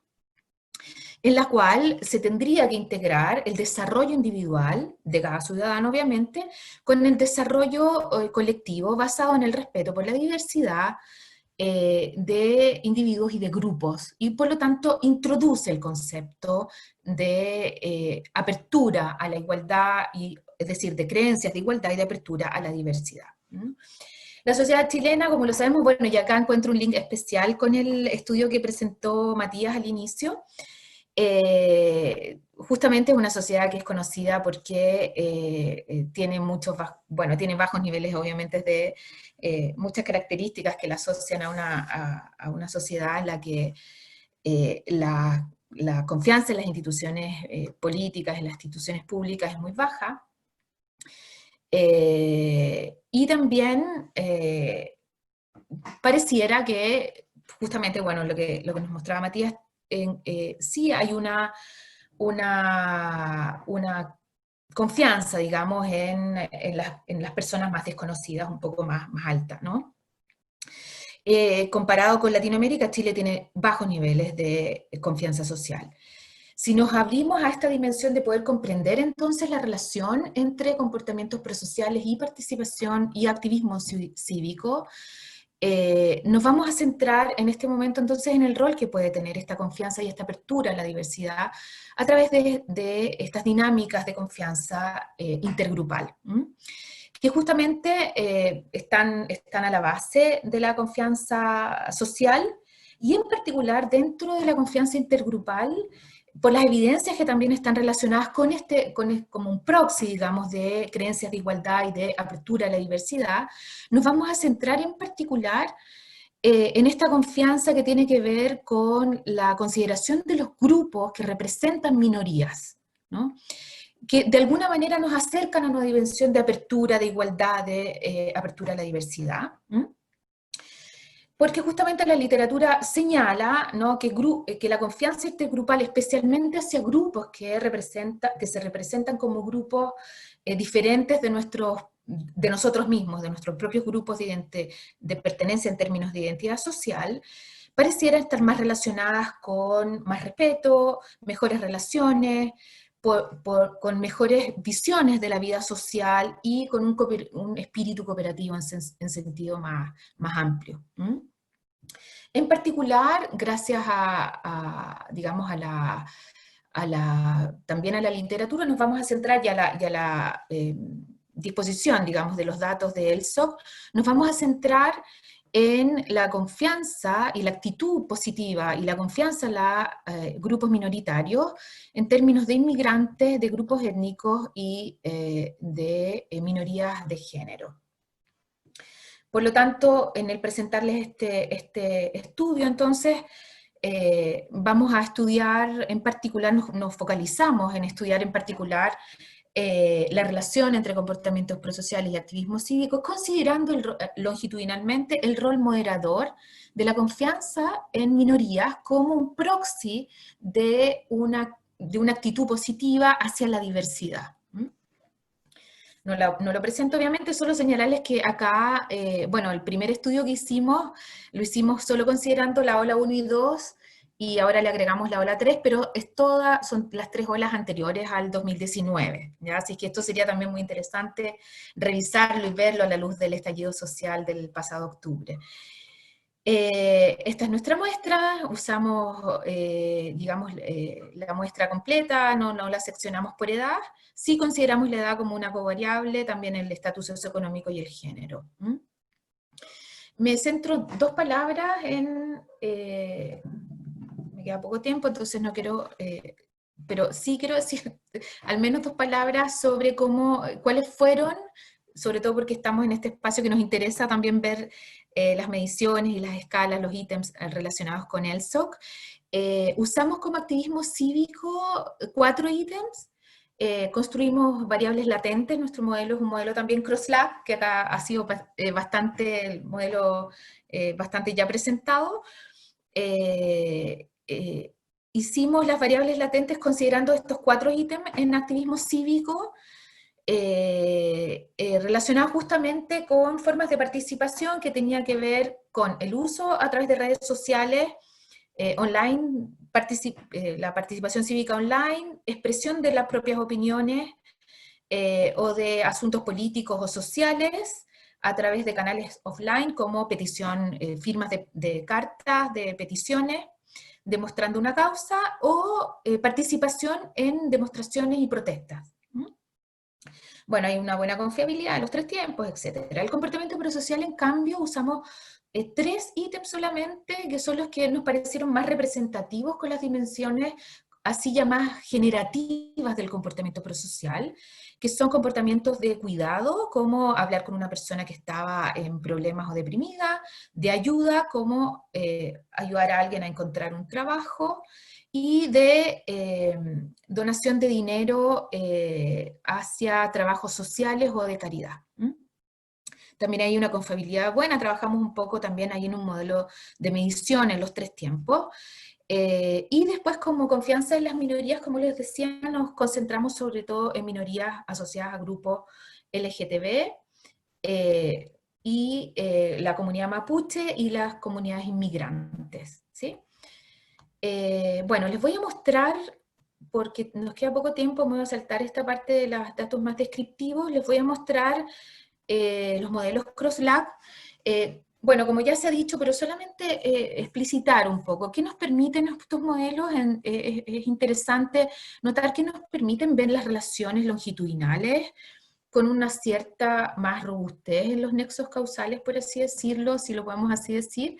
en la cual se tendría que integrar el desarrollo individual de cada ciudadano, obviamente, con el desarrollo colectivo basado en el respeto por la diversidad de individuos y de grupos, y por lo tanto introduce el concepto de apertura a la igualdad, es decir, de creencias de igualdad y de apertura a la diversidad. La sociedad chilena, como lo sabemos, bueno, y acá encuentro un link especial con el estudio que presentó Matías al inicio. Justamente es una sociedad que es conocida porque tiene tiene bajos niveles, obviamente, de muchas características que la asocian a una sociedad en la que la confianza en las instituciones políticas, en las instituciones públicas es muy baja. Y también pareciera que, justamente, bueno, lo que nos mostraba Matías, sí hay una confianza, digamos, en las personas más desconocidas, un poco más alta, ¿no? Comparado con Latinoamérica, Chile tiene bajos niveles de confianza social. Si nos abrimos a esta dimensión de poder comprender entonces la relación entre comportamientos prosociales y participación y activismo cívico, nos vamos a centrar en este momento entonces en el rol que puede tener esta confianza y esta apertura a la diversidad a través de estas dinámicas de confianza intergrupal, que justamente están a la base de la confianza social y en particular dentro de la confianza intergrupal, por las evidencias que también están relacionadas como un proxy, digamos, de creencias de igualdad y de apertura a la diversidad, nos vamos a centrar en particular en esta confianza que tiene que ver con la consideración de los grupos que representan minorías, ¿no? Que de alguna manera nos acercan a una dimensión de apertura, de igualdad, de apertura a la diversidad. Porque justamente la literatura señala, ¿no?, que la confianza intergrupal, especialmente hacia grupos que se representan como grupos diferentes de nosotros mismos, de nuestros propios grupos de pertenencia en términos de identidad social, pareciera estar más relacionadas con más respeto, mejores relaciones, con mejores visiones de la vida social y con un espíritu cooperativo en sentido más amplio. En particular, gracias digamos, también a la literatura, nos vamos a centrar y a la disposición, digamos, de los datos de ELSOC, nos vamos a centrar en la confianza y la actitud positiva y la confianza en los grupos minoritarios en términos de inmigrantes, de grupos étnicos y de minorías de género. Por lo tanto, en el presentarles este estudio, entonces, vamos a estudiar en particular, nos focalizamos en estudiar en particular la relación entre comportamientos prosociales y activismo cívico, considerando longitudinalmente el rol moderador de la confianza en minorías como un proxy de una actitud positiva hacia la diversidad. No lo presento obviamente, solo señalarles que acá, bueno, el primer estudio que hicimos, lo hicimos solo considerando la ola 1 y 2, y ahora le agregamos la ola 3, pero son las 3 olas anteriores al 2019, ¿ya? Así que esto sería también muy interesante revisarlo y verlo a la luz del estallido social del pasado octubre. Esta es nuestra muestra, usamos, digamos, la muestra completa, no la seccionamos por edad, sí consideramos la edad como una covariable, también el estatus socioeconómico y el género. Me centro 2 palabras me queda poco tiempo, entonces no quiero, pero sí quiero decir al menos 2 palabras sobre cuáles fueron, sobre todo porque estamos en este espacio que nos interesa también ver las mediciones y las escalas, los ítems relacionados con ELSOC. Usamos como activismo cívico 4 ítems. Construimos variables latentes, nuestro modelo es un modelo también cross-lab, que acá ha sido el modelo bastante ya presentado. Hicimos las variables latentes considerando estos 4 ítems en activismo cívico, relacionado justamente con formas de participación que tenía que ver con el uso a través de redes sociales, online, la participación cívica online, expresión de las propias opiniones o de asuntos políticos o sociales a través de canales offline como petición, firmas de cartas, de peticiones, demostrando una causa, o participación en demostraciones y protestas. Bueno, hay una buena confiabilidad de los 3 tiempos, etc. El comportamiento prosocial, en cambio, usamos 3 ítems solamente, que son los que nos parecieron más representativos con las dimensiones así llamadas generativas del comportamiento prosocial, que son comportamientos de cuidado, como hablar con una persona que estaba en problemas o deprimida, de ayuda, como ayudar a alguien a encontrar un trabajo, y de donación de dinero hacia trabajos sociales o de caridad. También hay una confiabilidad buena, trabajamos un poco también ahí en un modelo de medición en los 3 tiempos. Y después, como confianza en las minorías, como les decía, nos concentramos sobre todo en minorías asociadas a grupos LGTB, y la comunidad mapuche y las comunidades inmigrantes, ¿sí? Bueno, les voy a mostrar, porque nos queda poco tiempo, me voy a saltar esta parte de los datos más descriptivos, les voy a mostrar los modelos CrossLab. Bueno, como ya se ha dicho, pero solamente explicitar un poco, ¿qué nos permiten estos modelos? Es interesante notar que nos permiten ver las relaciones longitudinales con una cierta más robustez en los nexos causales, por así decirlo, si lo podemos así decir,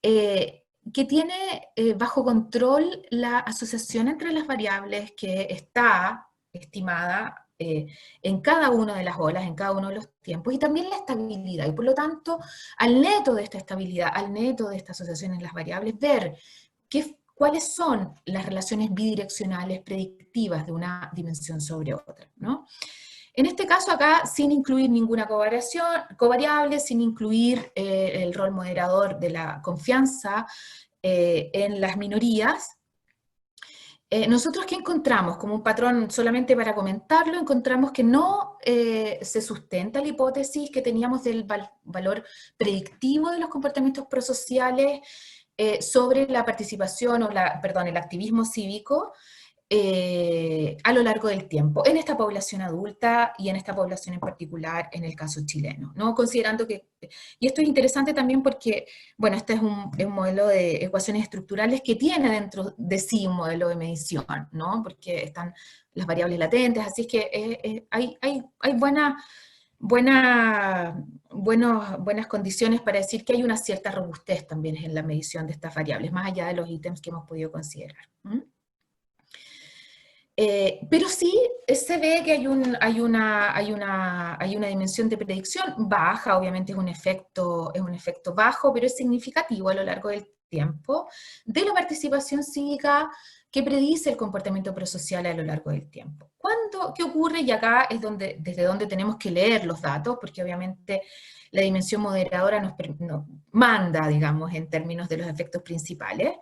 que tiene bajo control la asociación entre las variables que está estimada en cada una de las olas, en cada uno de los tiempos, y también la estabilidad, y por lo tanto, al neto de esta estabilidad, al neto de esta asociación en las variables, ver cuáles son las relaciones bidireccionales predictivas de una dimensión sobre otra, ¿no? En este caso acá, sin incluir ninguna covariable, sin incluir el rol moderador de la confianza en las minorías, nosotros ¿qué encontramos? Como un patrón, solamente para comentarlo, encontramos que no se sustenta la hipótesis que teníamos del valor predictivo de los comportamientos prosociales sobre la participación, o el activismo cívico, a lo largo del tiempo, en esta población adulta y en esta población en particular en el caso chileno, ¿no? Considerando que, y esto es interesante también porque, bueno, este es un modelo de ecuaciones estructurales que tiene dentro de sí un modelo de medición, ¿no? Porque están las variables latentes, así es que hay buenas condiciones para decir que hay una cierta robustez también en la medición de estas variables, más allá de los ítems que hemos podido considerar. Pero sí se ve que hay una dimensión de predicción baja, obviamente es un efecto bajo, pero es significativo a lo largo del tiempo, de la participación cívica que predice el comportamiento prosocial a lo largo del tiempo. ¿Qué ocurre? Y acá es desde donde tenemos que leer los datos, porque obviamente la dimensión moderadora nos manda, digamos, en términos de los efectos principales.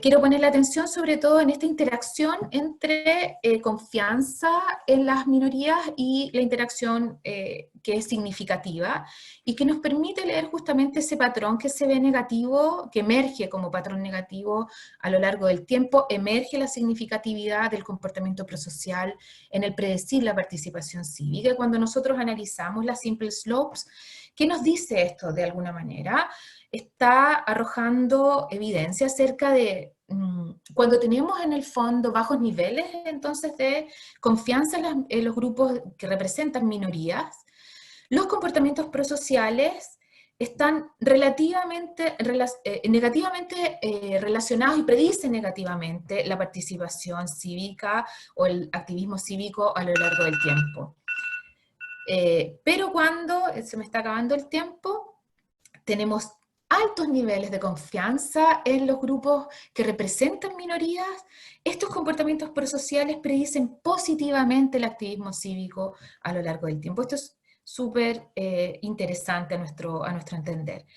Quiero poner la atención sobre todo en esta interacción entre confianza en las minorías y la interacción que es significativa y que nos permite leer justamente ese patrón que se ve negativo, que emerge como patrón negativo a lo largo del tiempo, emerge la significatividad del comportamiento prosocial en el predecir la participación cívica. Y cuando nosotros analizamos las simple slopes, ¿qué nos dice esto de alguna manera? Está arrojando evidencia acerca de cuando tenemos en el fondo bajos niveles entonces de confianza en los grupos que representan minorías, los comportamientos prosociales están negativamente relacionados y predicen negativamente la participación cívica o el activismo cívico a lo largo del tiempo. Pero cuando se me está acabando el tiempo, tenemos altos niveles de confianza en los grupos que representan minorías, estos comportamientos prosociales predicen positivamente el activismo cívico a lo largo del tiempo. Esto es súper interesante a nuestro entender.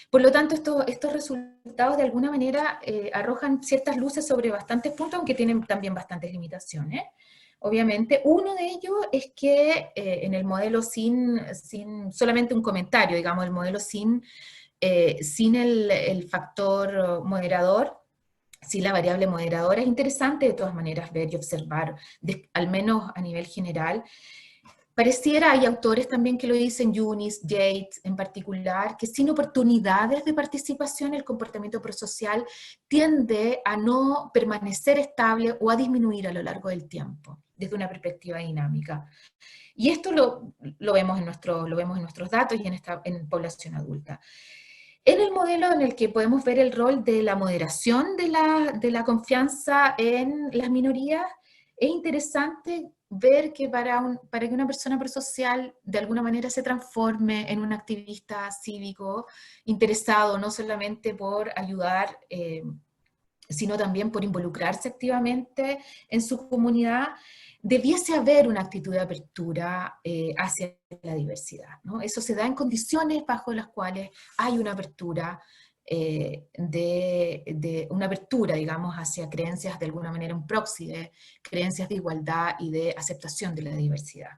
Por lo tanto, estos resultados de alguna manera arrojan ciertas luces sobre bastantes puntos, aunque tienen también bastantes limitaciones. obviamente. Uno de ellos es que en el modelo sin solamente un comentario, digamos, el modelo sin el factor moderador, sin la variable moderadora, es interesante de todas maneras ver y observar, al menos a nivel general. Pareciera, hay autores también que lo dicen, Yunis, Yates en particular, que sin oportunidades de participación el comportamiento prosocial tiende a no permanecer estable o a disminuir a lo largo del tiempo, desde una perspectiva dinámica. Y esto lo vemos en nuestros datos y en población adulta. En el modelo en el que podemos ver el rol de la moderación de la confianza en las minorías, es interesante ver que para que una persona prosocial de alguna manera se transforme en un activista cívico interesado no solamente por ayudar, sino también por involucrarse activamente en su comunidad, debiese haber una actitud de apertura hacia la diversidad, ¿no? Eso se da en condiciones bajo las cuales hay una apertura, una apertura, digamos, hacia creencias de alguna manera, un proxy de creencias de igualdad y de aceptación de la diversidad.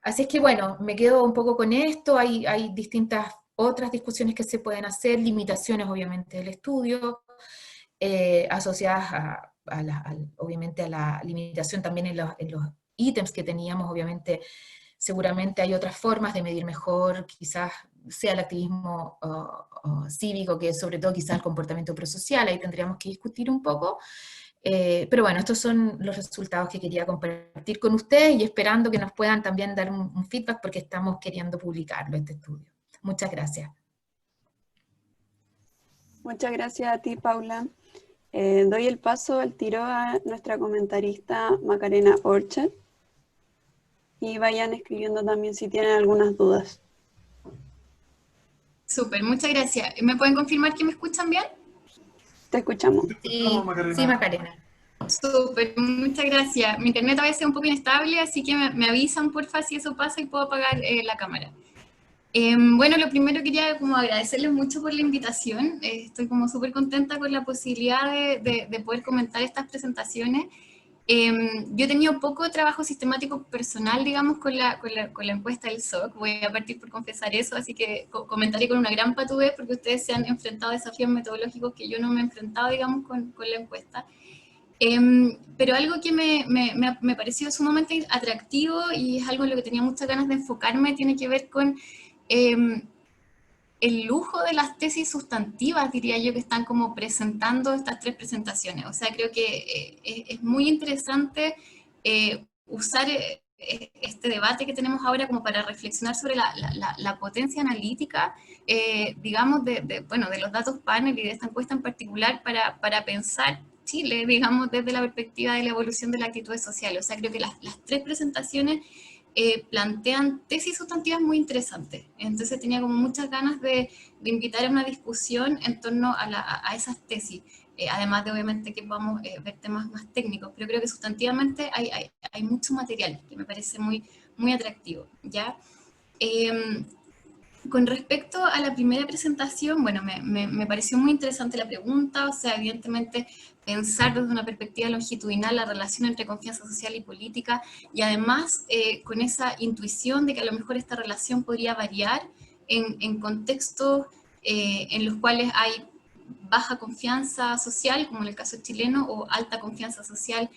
Así es que bueno, me quedo un poco con esto, hay distintas otras discusiones que se pueden hacer, limitaciones obviamente del estudio, asociadas obviamente a la limitación también en los ítems que teníamos, obviamente seguramente hay otras formas de medir mejor, quizás sea el activismo cívico, que sobre todo quizás el comportamiento prosocial, ahí tendríamos que discutir un poco, pero bueno, estos son los resultados que quería compartir con ustedes y esperando que nos puedan también dar un feedback porque estamos queriendo publicarlo, este estudio. Muchas gracias. Muchas gracias a ti, Paula. Doy el paso al tiro a nuestra comentarista Macarena Orchard y vayan escribiendo también si tienen algunas dudas. Súper, muchas gracias. ¿Me pueden confirmar que me escuchan bien? Te escuchamos. Sí, Macarena. Súper, muchas gracias. Mi internet a veces es un poco inestable, así que me avisan porfa si eso pasa y puedo apagar la cámara. Bueno, lo primero quería como agradecerles mucho por la invitación. Estoy como súper contenta con la posibilidad de poder comentar estas presentaciones. Yo he tenido poco trabajo sistemático personal, digamos, con la encuesta del SOC. Voy a partir por confesar eso, así que comentaré con una gran patudez porque ustedes se han enfrentado a desafíos metodológicos que yo no me he enfrentado, digamos, con la encuesta. Pero algo que me pareció sumamente atractivo y es algo en lo que tenía muchas ganas de enfocarme, tiene que ver con el lujo de las tesis sustantivas, diría yo, que están como presentando estas tres presentaciones. O sea, creo que es muy interesante usar este debate que tenemos ahora como para reflexionar sobre la potencia analítica, digamos, de los datos panel y de esta encuesta en particular para pensar Chile, digamos, desde la perspectiva de la evolución de las actitudes sociales. O sea, creo que las tres presentaciones plantean tesis sustantivas muy interesantes. Entonces tenía como muchas ganas de invitar a una discusión en torno a esas tesis, además de obviamente que vamos a ver temas más técnicos, pero creo que sustantivamente hay mucho material que me parece muy, muy atractivo, ¿ya? Con respecto a la primera presentación, bueno, me pareció muy interesante la pregunta, o sea, evidentemente pensar desde una perspectiva longitudinal la relación entre confianza social y política, y además con esa intuición de que a lo mejor esta relación podría variar en contextos en los cuales hay baja confianza social, como en el caso chileno, o alta confianza social,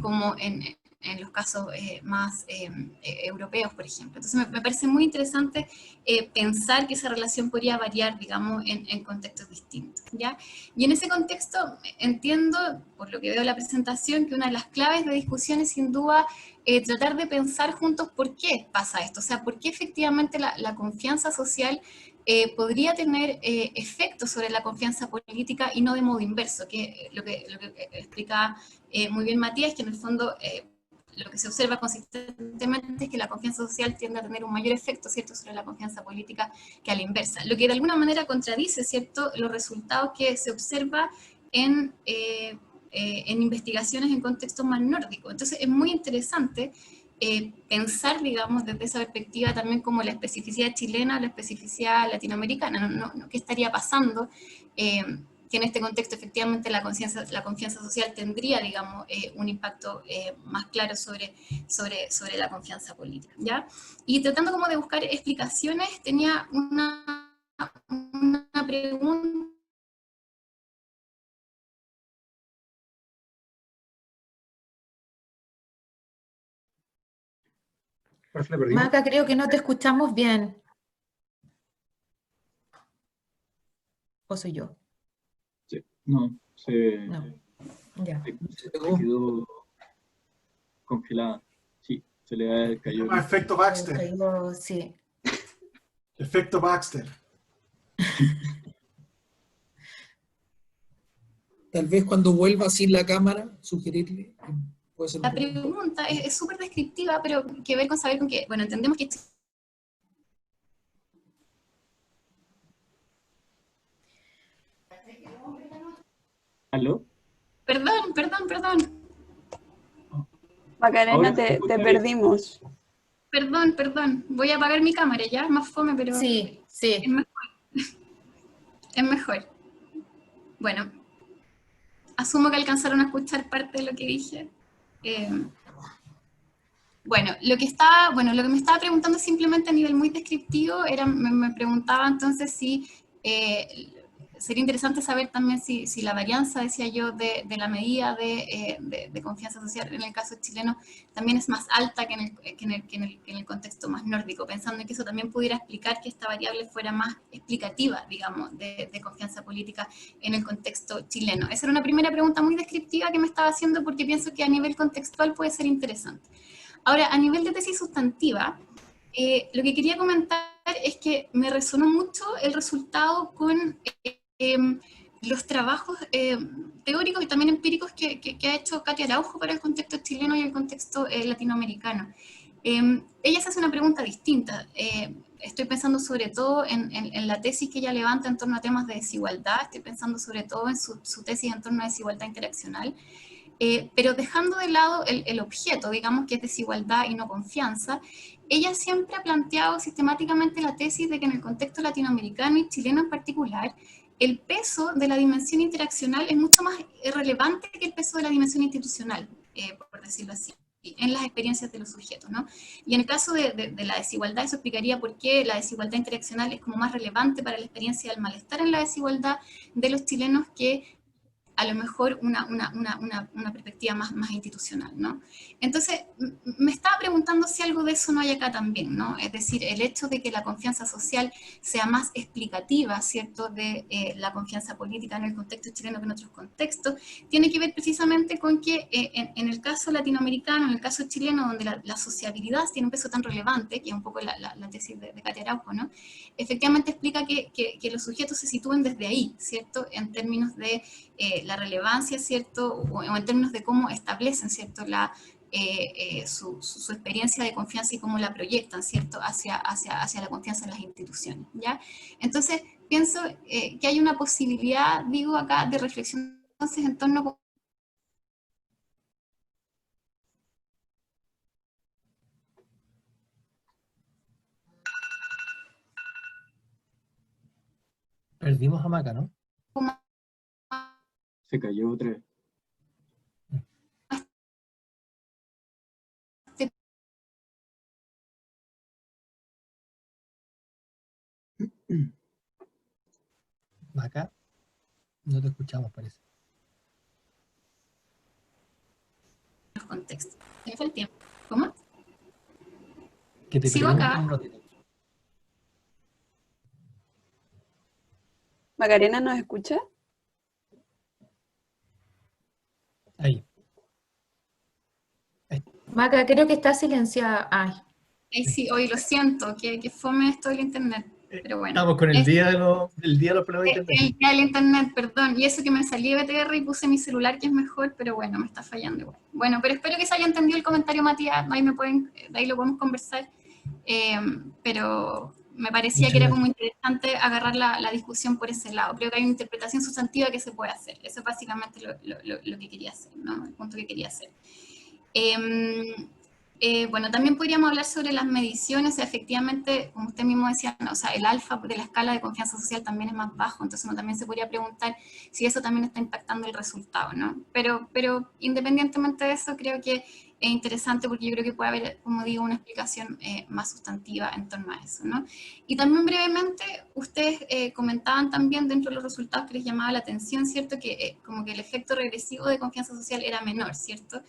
como en los casos más europeos, por ejemplo. Entonces me parece muy interesante pensar que esa relación podría variar, digamos, en contextos distintos, ¿ya? Y en ese contexto entiendo, por lo que veo en la presentación, que una de las claves de discusión es sin duda tratar de pensar juntos por qué pasa esto, o sea, por qué efectivamente la confianza social podría tener efectos sobre la confianza política y no de modo inverso, que lo que explica muy bien Matías, que en el fondo lo que se observa consistentemente es que la confianza social tiende a tener un mayor efecto, ¿cierto?, sobre la confianza política que a la inversa, lo que de alguna manera contradice, ¿cierto?, los resultados que se observa en investigaciones en contextos más nórdicos. Entonces es muy interesante pensar, digamos, desde esa perspectiva también como la especificidad chilena, la especificidad latinoamericana, ¿qué estaría pasando que en este contexto efectivamente la confianza social tendría, digamos, un impacto más claro sobre la confianza política, ¿ya? Y tratando como de buscar explicaciones, tenía una pregunta. Maca, creo que no te escuchamos bien. ¿O soy yo? Sí, no, No. Ya. se quedó congelada. Sí, se le cayó. Efecto Baxter. Cayó, sí. Efecto Baxter. Tal vez cuando vuelva sin la cámara, sugerirle que puede ser un La poco... pregunta es súper descriptiva, pero que ver con saber con que, bueno, entendemos que... ¿Aló? Perdón. Macarena, Ahora se te escucha bien. perdimos. Perdón. Voy a apagar mi cámara, ya, es más fome, pero Sí, es sí. mejor. Es mejor. Bueno, asumo que alcanzaron a escuchar parte de lo que dije. Bueno, lo que me estaba preguntando simplemente a nivel muy descriptivo era, me preguntaba entonces si sería interesante saber también si la varianza, decía yo, de la medida de confianza social en el caso chileno también es más alta que en el contexto más nórdico, pensando en que eso también pudiera explicar que esta variable fuera más explicativa, digamos, de confianza política en el contexto chileno. Esa era una primera pregunta muy descriptiva que me estaba haciendo porque pienso que a nivel contextual puede ser interesante. Ahora, a nivel de tesis sustantiva, lo que quería comentar es que me resonó mucho el resultado con los trabajos teóricos y también empíricos que ha hecho Katia Araujo para el contexto chileno y el contexto latinoamericano. Ella se hace una pregunta distinta. Estoy pensando sobre todo en la tesis que ella levanta en torno a temas de desigualdad, estoy pensando sobre todo en su tesis en torno a desigualdad interaccional. Pero dejando de lado el objeto, digamos que es desigualdad y no confianza, ella siempre ha planteado sistemáticamente la tesis de que en el contexto latinoamericano y chileno en particular, el peso de la dimensión interaccional es mucho más relevante que el peso de la dimensión institucional, por decirlo así, en las experiencias de los sujetos, ¿no? Y en el caso de la desigualdad, eso explicaría por qué la desigualdad interaccional es como más relevante para la experiencia del malestar en la desigualdad de los chilenos que a lo mejor una perspectiva más institucional, ¿no? Entonces, me estaba preguntando si algo de eso no hay acá también, ¿no? Es decir, el hecho de que la confianza social sea más explicativa, ¿cierto?, de la confianza política en el contexto chileno que en otros contextos, tiene que ver precisamente con que en el caso latinoamericano, en el caso chileno, donde la sociabilidad tiene un peso tan relevante, que es un poco la tesis de Katia Araujo, ¿no? Efectivamente explica que los sujetos se sitúen desde ahí, ¿cierto?, en términos de la relevancia, ¿cierto?, o en términos de cómo establecen, ¿cierto?, su experiencia de confianza y cómo la proyectan, ¿cierto?, hacia la confianza en las instituciones, ¿ya? Entonces, pienso que hay una posibilidad, digo acá, de reflexión entonces en torno a... Perdimos a Maca, ¿no? Se cayó otra vez. Maca, no te escuchamos, parece. los contextos. Se me fue el tiempo. ¿Cómo? Que te Sigo perdimos acá. por un ratito. Macarena, ¿nos escucha? Ahí. Maca, creo que está silenciada. Ay. Ahí sí, hoy lo siento, que fome esto del internet. Pero bueno. Estamos con el día de los problemas de internet. El día del internet, perdón. Y eso que me salí de BTR y puse mi celular, que es mejor, pero bueno, me está fallando igual. Bueno, pero espero que se haya entendido el comentario, Matías. Ahí lo podemos conversar. Pero me parecía Muchas que era gracias. como interesante agarrar la discusión por ese lado. Creo que hay una interpretación sustantiva que se puede hacer. Eso es básicamente lo que quería hacer, ¿no? El punto que quería hacer. Bueno, también podríamos hablar sobre las mediciones, efectivamente, como usted mismo decía, no, o sea, el alfa de la escala de confianza social también es más bajo, entonces uno también se podría preguntar si eso también está impactando el resultado, ¿no? Pero independientemente de eso, creo que es interesante porque yo creo que puede haber, como digo, una explicación más sustantiva en torno a eso, ¿no? Y también brevemente, ustedes comentaban también dentro de los resultados que les llamaba la atención, ¿cierto? Que como que el efecto regresivo de confianza social era menor, ¿cierto?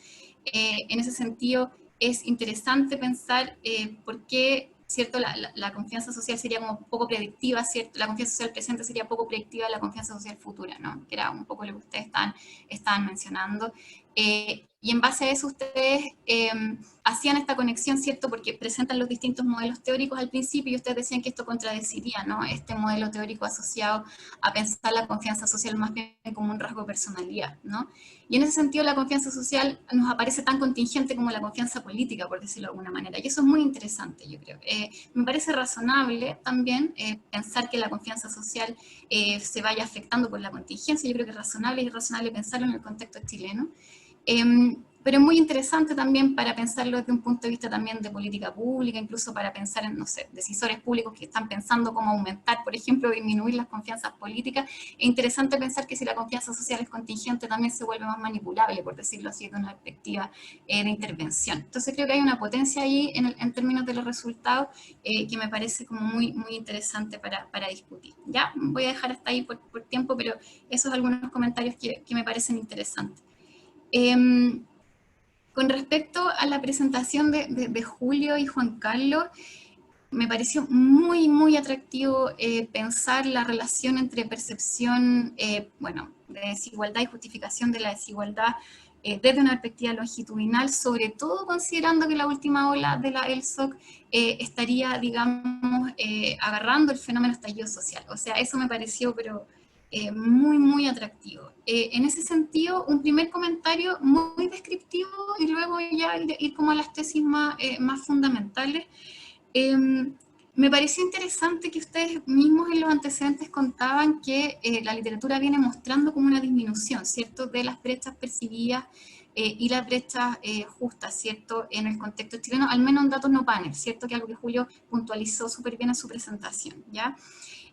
En ese sentido, es interesante pensar por qué, ¿cierto? La confianza social sería como poco predictiva, ¿cierto? La confianza social presente sería poco predictiva de la confianza social futura, ¿no? Que era un poco lo que ustedes estaban mencionando. Y en base a eso ustedes hacían esta conexión, ¿cierto? Porque presentan los distintos modelos teóricos al principio y ustedes decían que esto contradeciría, ¿no? Este modelo teórico asociado a pensar la confianza social más bien como un rasgo de personalidad, ¿no? Y en ese sentido la confianza social nos aparece tan contingente como la confianza política, por decirlo de alguna manera. Y eso es muy interesante, yo creo. Me parece razonable también pensar que la confianza social se vaya afectando por la contingencia. Yo creo que es razonable y irrazonable pensarlo en el contexto chileno. Pero es muy interesante también para pensarlo desde un punto de vista también de política pública, incluso para pensar en, no sé, decisores públicos que están pensando cómo aumentar, por ejemplo, disminuir las confianzas políticas. Es interesante pensar que si la confianza social es contingente también se vuelve más manipulable, por decirlo así, desde una perspectiva de intervención. Entonces creo que hay una potencia ahí en términos de los resultados que me parece como muy, muy interesante para discutir. Ya, voy a dejar hasta ahí por tiempo, pero esos son algunos comentarios que me parecen interesantes. Con respecto a la presentación de Julio y Juan Carlos, me pareció muy, muy atractivo pensar la relación entre percepción, bueno, de desigualdad y justificación de la desigualdad desde una perspectiva longitudinal, sobre todo considerando que la última ola de la ELSOC estaría, digamos, agarrando el fenómeno estallido social. O sea, eso me pareció, pero muy, muy atractivo. En ese sentido, un primer comentario muy descriptivo y luego ya ir como a las tesis más fundamentales. Me pareció interesante que ustedes mismos en los antecedentes contaban que la literatura viene mostrando como una disminución, ¿cierto?, de las brechas percibidas y las brechas justas, ¿cierto?, en el contexto chileno, al menos en datos no panel, ¿cierto?, que algo que Julio puntualizó súper bien en su presentación, ¿ya?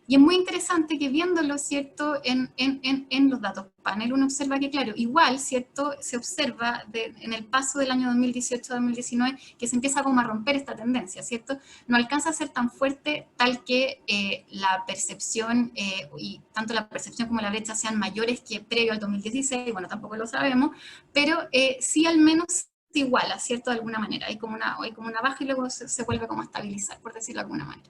Y es muy interesante que viéndolo, ¿cierto?, en los datos panel, uno observa que, claro, igual, ¿cierto?, se observa en el paso del año 2018 a 2019 que se empieza como a romper esta tendencia, ¿cierto? No alcanza a ser tan fuerte tal que la percepción, y tanto la percepción como la brecha sean mayores que previo al 2016, bueno, tampoco lo sabemos, pero sí al menos se iguala, ¿cierto?, de alguna manera. Hay como una baja y luego se vuelve como a estabilizar, por decirlo de alguna manera.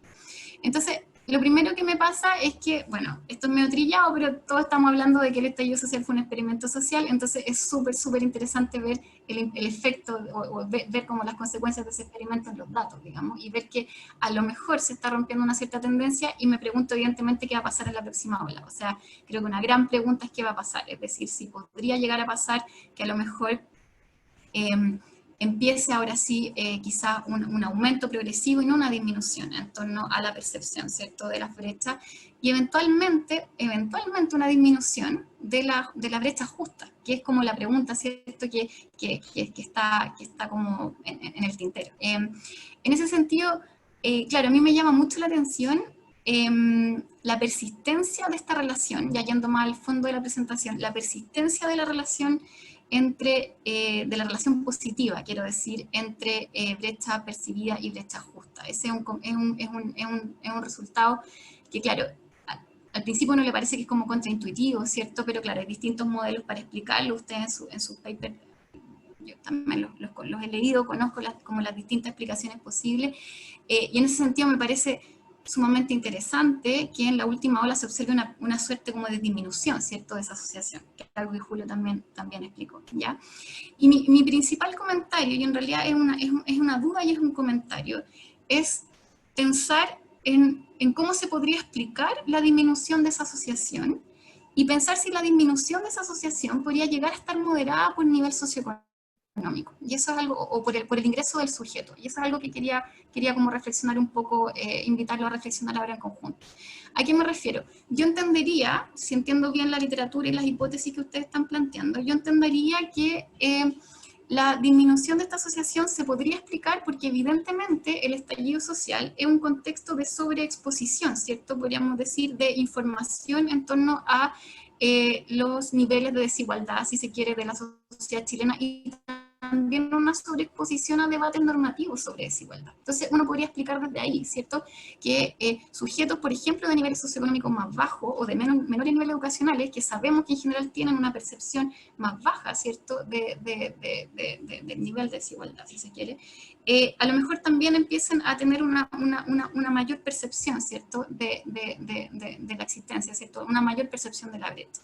Entonces, lo primero que me pasa es que, bueno, esto es medio trillado, pero todos estamos hablando de que el estallido social fue un experimento social, entonces es súper, súper interesante ver el efecto o ver como las consecuencias de ese experimento en los datos, digamos, y ver que a lo mejor se está rompiendo una cierta tendencia y me pregunto evidentemente qué va a pasar en la próxima ola. O sea, creo que una gran pregunta es qué va a pasar, es decir, si podría llegar a pasar que a lo mejor empiece ahora sí quizá un aumento progresivo y no una disminución en torno a la percepción, ¿cierto?, de las brechas, y eventualmente una disminución de la brecha justa, que es como la pregunta, ¿cierto?, que está como en el tintero. En ese sentido, claro, a mí me llama mucho la atención la persistencia de esta relación, ya yendo más al fondo de la presentación, la persistencia de la relación de la relación positiva, quiero decir, entre brecha percibida y brecha justa. Ese es un resultado que, claro, al principio no le parece que es como contraintuitivo, ¿cierto? Pero claro, hay distintos modelos para explicarlo. Ustedes en sus papers, yo también los he leído, conozco como las distintas explicaciones posibles, y en ese sentido me parece sumamente interesante que en la última ola se observe una suerte como de disminución, ¿cierto?, de esa asociación, que es algo que Julio también explicó, ¿ya? Y mi principal comentario, y en realidad es una duda y es un comentario, es pensar en cómo se podría explicar la disminución de esa asociación y pensar si la disminución de esa asociación podría llegar a estar moderada por nivel socioeconómico. Y eso es algo, o por el ingreso del sujeto, y eso es algo que quería como reflexionar un poco, invitarlo a reflexionar ahora en conjunto. ¿A qué me refiero? Yo entendería, si entiendo bien la literatura y las hipótesis que ustedes están planteando, yo entendería que la disminución de esta asociación se podría explicar porque evidentemente el estallido social es un contexto de sobreexposición, ¿cierto? Podríamos decir de información en torno a los niveles de desigualdad, si se quiere, de la sociedad chilena, y también una sobreexposición a debates normativos sobre desigualdad. Entonces uno podría explicar desde ahí, ¿cierto? Que sujetos, por ejemplo, de niveles socioeconómicos más bajos o de menores niveles educacionales, que sabemos que en general tienen una percepción más baja, ¿cierto? Del nivel de desigualdad, si se quiere, a lo mejor también empiecen a tener una mayor percepción, ¿cierto? De la existencia, ¿cierto? Una mayor percepción de la brecha.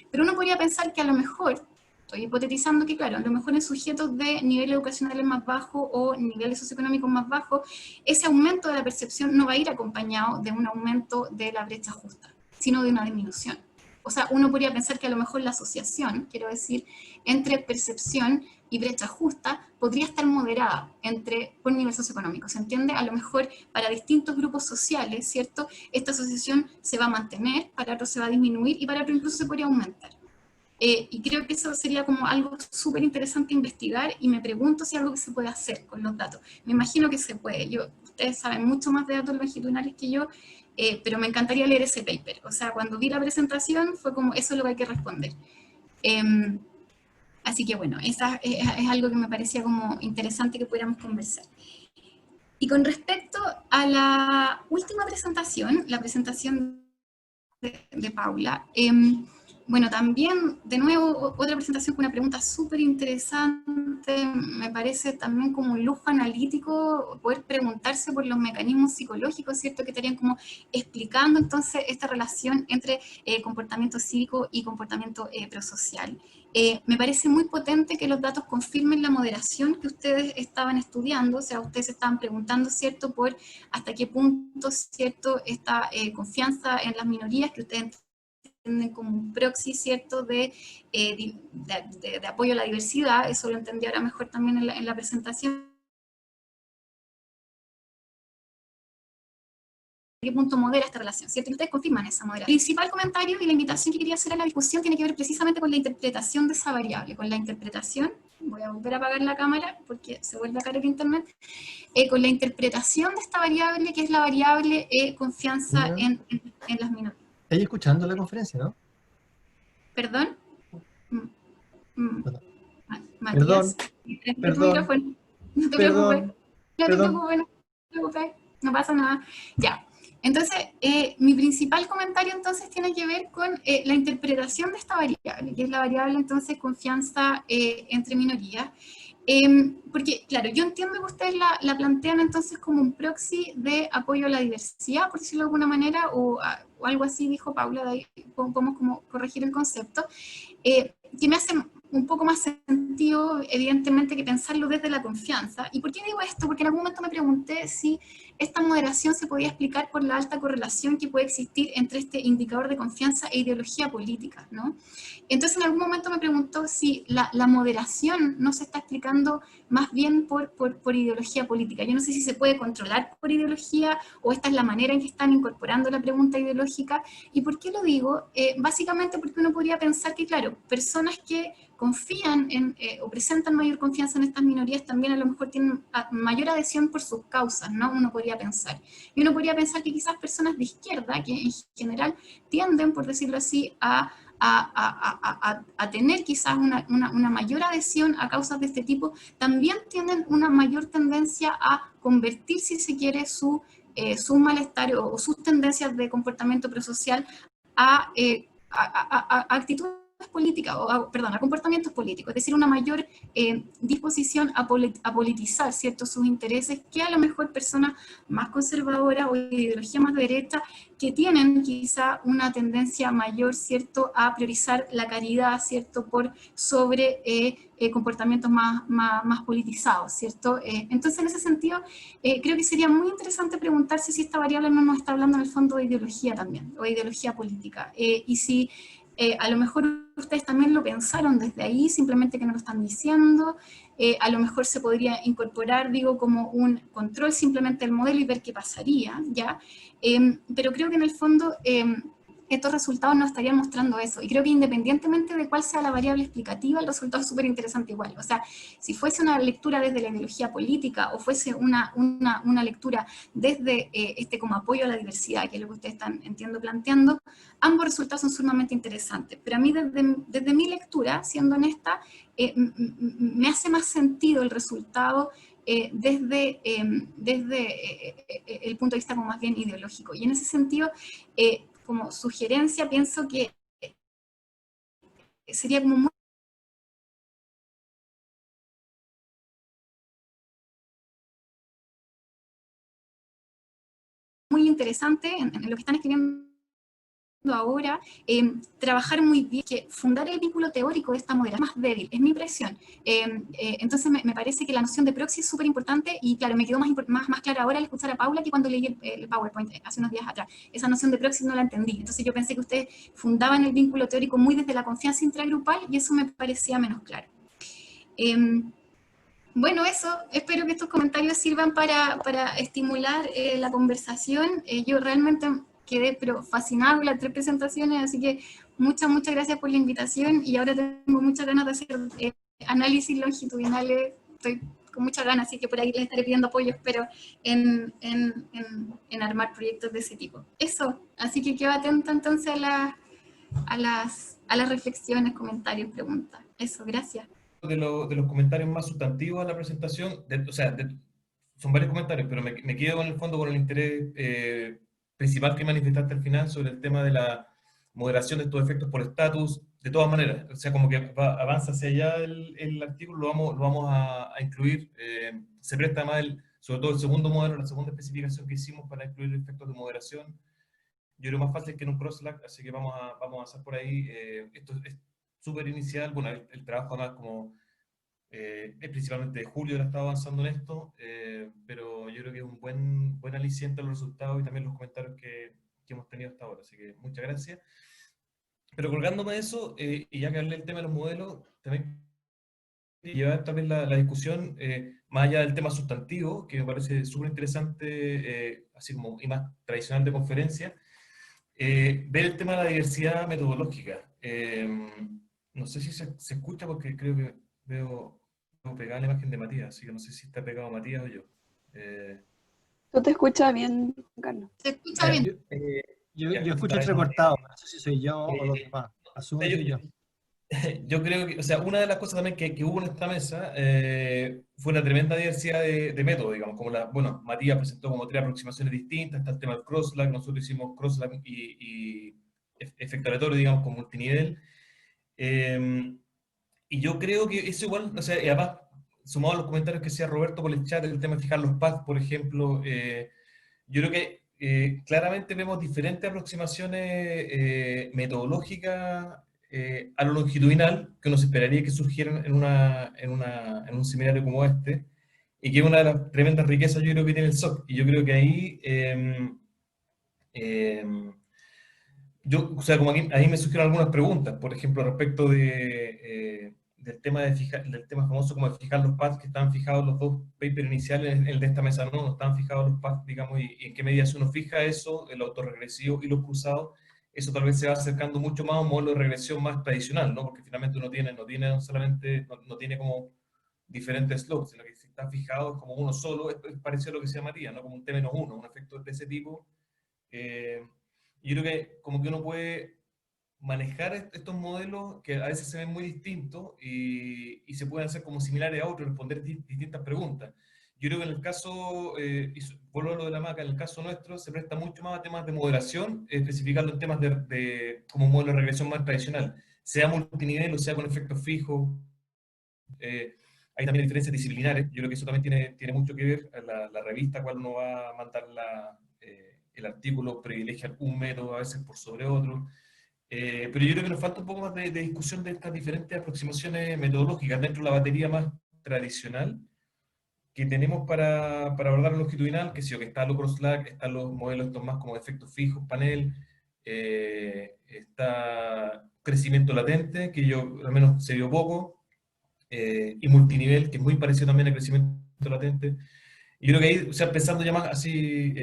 Pero uno podría pensar que a lo mejor, estoy hipotetizando que, claro, a lo mejor en sujetos de niveles educacionales más bajos o niveles socioeconómicos más bajos, ese aumento de la percepción no va a ir acompañado de un aumento de la brecha justa, sino de una disminución. O sea, uno podría pensar que a lo mejor la asociación, quiero decir, entre percepción y brecha justa, podría estar moderada por nivel socioeconómico, ¿se entiende? A lo mejor para distintos grupos sociales, ¿cierto? Esta asociación se va a mantener, para otros se va a disminuir y para otros incluso se podría aumentar. Y creo que eso sería como algo súper interesante investigar, y me pregunto si es algo que se puede hacer con los datos. Me imagino que se puede. Ustedes saben mucho más de datos longitudinales que yo, pero me encantaría leer ese paper. O sea, cuando vi la presentación fue como, eso es lo que hay que responder. Así que bueno, es algo que me parecía como interesante que pudiéramos conversar. Y con respecto a la última presentación, la presentación de Paula, bueno, también, de nuevo, otra presentación con una pregunta súper interesante. Me parece también como un lujo analítico poder preguntarse por los mecanismos psicológicos, ¿cierto? Que estarían como explicando entonces esta relación entre comportamiento cívico y comportamiento prosocial. Me parece muy potente que los datos confirmen la moderación que ustedes estaban estudiando, o sea, ustedes estaban preguntando, ¿cierto?, por hasta qué punto, ¿cierto?, esta confianza en las minorías que ustedes como un proxy, ¿cierto?, de apoyo a la diversidad. Eso lo entendí ahora mejor también en la presentación. ¿Qué punto modera esta relación? ¿Cierto? Y ustedes confirman esa moderación. El principal comentario y la invitación que quería hacer a la discusión tiene que ver precisamente con la interpretación de esa variable, con la interpretación, voy a volver a apagar la cámara porque se vuelve a caer el internet, con la interpretación de esta variable, que es la variable confianza en las minorías. ¿Estás escuchando la conferencia, no? ¿Perdón? Perdón. Matías, Perdón. no te preocupes, no pasa nada. Ya, entonces, mi principal comentario entonces tiene que ver con la interpretación de esta variable, que es la variable entonces confianza entre minorías. Porque, claro, yo entiendo que ustedes la plantean entonces como un proxy de apoyo a la diversidad, por decirlo de alguna manera, o algo así dijo Paula, de ahí podemos como corregir el concepto, que me hace un poco más sentido, evidentemente, que pensarlo desde la confianza. ¿Y por qué digo esto? Porque en algún momento me pregunté si esta moderación se podía explicar por la alta correlación que puede existir entre este indicador de confianza e ideología política, ¿no? Entonces en algún momento me preguntó si la moderación no se está explicando más bien por ideología política. Yo no sé si se puede controlar por ideología o esta es la manera en que están incorporando la pregunta ideológica. ¿Y por qué lo digo? Básicamente porque uno podría pensar que, claro, personas que confían o presentan mayor confianza en estas minorías también a lo mejor tienen mayor adhesión por sus causas, ¿no? Uno podría pensar. Y uno podría pensar que quizás personas de izquierda, que en general tienden, por decirlo así, a tener quizás una mayor adhesión a causas de este tipo, también tienen una mayor tendencia a convertir, si se quiere, su malestar o sus tendencias de comportamiento prosocial a actitudes políticas, a comportamientos políticos, es decir, una mayor disposición a politizar, ¿cierto?, sus intereses, que a lo mejor personas más conservadoras o de ideología más de derecha, que tienen quizá una tendencia mayor, ¿cierto?, a priorizar la caridad, ¿cierto?, sobre comportamientos más politizados, ¿cierto? Entonces, en ese sentido, creo que sería muy interesante preguntarse si esta variable no nos está hablando en el fondo de ideología también, o de ideología política, y si a lo mejor ustedes también lo pensaron desde ahí, simplemente que no lo están diciendo, a lo mejor se podría incorporar, digo, como un control simplemente del modelo y ver qué pasaría, ¿ya? Pero creo que en el fondo estos resultados nos estarían mostrando eso. Y creo que independientemente de cuál sea la variable explicativa, el resultado es súper interesante igual. O sea, si fuese una lectura desde la ideología política o fuese una lectura desde como apoyo a la diversidad, que es lo que ustedes están, entiendo, planteando, ambos resultados son sumamente interesantes. Pero a mí, desde mi lectura, siendo honesta, me hace más sentido el resultado desde el punto de vista como más bien ideológico. Y en ese sentido, como sugerencia, pienso que sería como muy interesante en lo que están escribiendo ahora, trabajar muy bien, que fundar el vínculo teórico de esta moderación es más débil, es mi impresión. Entonces me parece que la noción de proxy es súper importante, y claro, me quedó más clara ahora al escuchar a Paula que cuando leí el PowerPoint hace unos días atrás. Esa noción de proxy no la entendí, entonces yo pensé que ustedes fundaban el vínculo teórico muy desde la confianza intragrupal, y eso me parecía menos claro. Bueno, eso, espero que estos comentarios sirvan para estimular la conversación. Yo realmente quedé fascinada con las 3 presentaciones, así que muchas gracias por la invitación, y ahora tengo muchas ganas de hacer análisis longitudinales, estoy con muchas ganas, así que por ahí les estaré pidiendo apoyo, espero, en armar proyectos de ese tipo. Eso, así que quedo atenta entonces a las reflexiones, comentarios, preguntas. Eso, gracias. De los comentarios más sustantivos a la presentación, son varios comentarios, pero me quedo en el fondo con el interés principal que manifestaste al final sobre el tema de la moderación de estos efectos por estatus. De todas maneras, o sea, como que avanza hacia allá el artículo, lo vamos a incluir. Se presta más, sobre todo el segundo modelo, la segunda especificación que hicimos para incluir efectos de moderación. Yo creo más fácil que en un cross-lag, así que vamos a avanzar por ahí. Esto es súper inicial, bueno, el trabajo además como es principalmente de julio, ha estado avanzando en esto, pero yo creo que es un buen aliciente a los resultados y también los comentarios que hemos tenido hasta ahora, así que muchas gracias. Pero colgándome de eso, y ya que hablé del tema de los modelos, también llevar también la discusión, más allá del tema sustantivo, que me parece súper interesante, así como y más tradicional de conferencia, ver el tema de la diversidad metodológica. No sé si se escucha, porque creo que veo pegada la imagen de Matías, así que no sé si está pegado Matías o yo. ¿Tú te escuchas bien, Carlos? Se escucha bien. Yo escucho entrecortado, no sé si soy yo o los demás. Asumo que soy yo. Yo creo que, o sea, una de las cosas también que hubo en esta mesa fue una tremenda diversidad de métodos, digamos, como bueno, Matías presentó como 3 aproximaciones distintas, está el tema del cross-lag, nosotros hicimos cross-lag y efecto aleatorio, digamos, con multinivel. Y yo creo que eso igual, o sea, y además, sumado a los comentarios que hacía Roberto por el chat, el tema de fijar los paths, por ejemplo, yo creo que claramente vemos diferentes aproximaciones metodológicas a lo longitudinal, que uno se esperaría que surgieran en un seminario como este, y que es una de las tremendas riquezas, yo creo, que tiene el SOC. Y yo creo que ahí, o sea, como aquí, ahí me surgieron algunas preguntas, por ejemplo, respecto del tema famoso como de fijar los paths, que estaban fijados los 2 papers iniciales, el de esta mesa no estaban fijados los paths, digamos, y en qué medida si uno fija eso, el autorregresivo y los cruzados, eso tal vez se va acercando mucho más a un modelo de regresión más tradicional, ¿no? Porque finalmente no tiene como diferentes slopes, sino que si está fijado es como uno solo, es parecido a lo que se llamaría, ¿no? Como un T-1, un efecto de ese tipo. Yo creo que como que uno puede manejar estos modelos que a veces se ven muy distintos y se pueden hacer como similares a otros, responder distintas preguntas. Yo creo que en el caso, vuelvo a lo de la MACA, en el caso nuestro se presta mucho más a temas de moderación, especificando en temas como un modelo de regresión más tradicional, sea multinivel o sea con efectos fijos. Hay también diferencias disciplinares, yo creo que eso también tiene mucho que ver, la revista cual uno va a mandar el artículo privilegia un método a veces por sobre otro. Pero yo creo que nos falta un poco más de discusión de estas diferentes aproximaciones metodológicas dentro de la batería más tradicional que tenemos para abordar el longitudinal, que sí, que está los cross-lag, están los modelos estos más como efectos fijos, panel, está crecimiento latente, que yo al menos se vio poco, y multinivel, que es muy parecido también al crecimiento latente. Y creo que ahí, o sea, pensando ya más así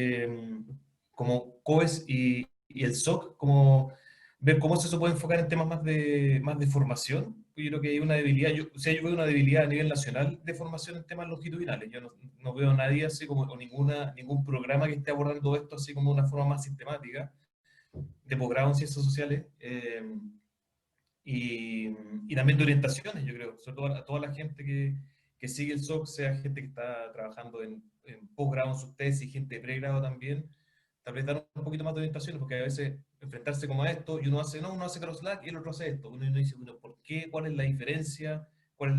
como COES y y el SOC, como ver cómo eso se puede enfocar en temas más de formación. Yo creo que hay una debilidad, yo veo una debilidad a nivel nacional de formación en temas longitudinales. Yo no veo a nadie así como, o ningún programa que esté abordando esto así como de una forma más sistemática, de posgrado en ciencias sociales, y también de orientaciones, yo creo, sobre todo a toda la gente que sigue el SOC, sea gente que está trabajando en posgrado en sus tesis, gente de pregrado también, tal vez dar un poquito más de orientaciones, porque a veces enfrentarse como a esto, y uno hace CrossLac y el otro hace esto. Uno dice, bueno, ¿por qué? ¿Cuál es la diferencia? ¿Cuál es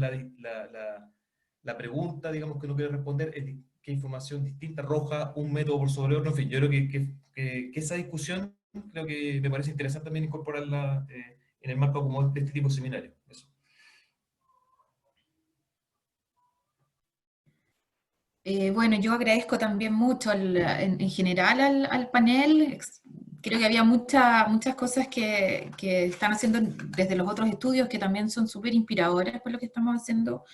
la pregunta, digamos, que uno quiere responder? ¿Qué información distinta arroja un método por sobre otro? En fin, yo creo que esa discusión, creo que me parece interesante también incorporarla en el marco como de este tipo de seminario. Eso. Bueno, yo agradezco también mucho en general al panel. Creo que había muchas cosas que están haciendo desde los otros estudios que también son súper inspiradoras por lo que estamos haciendo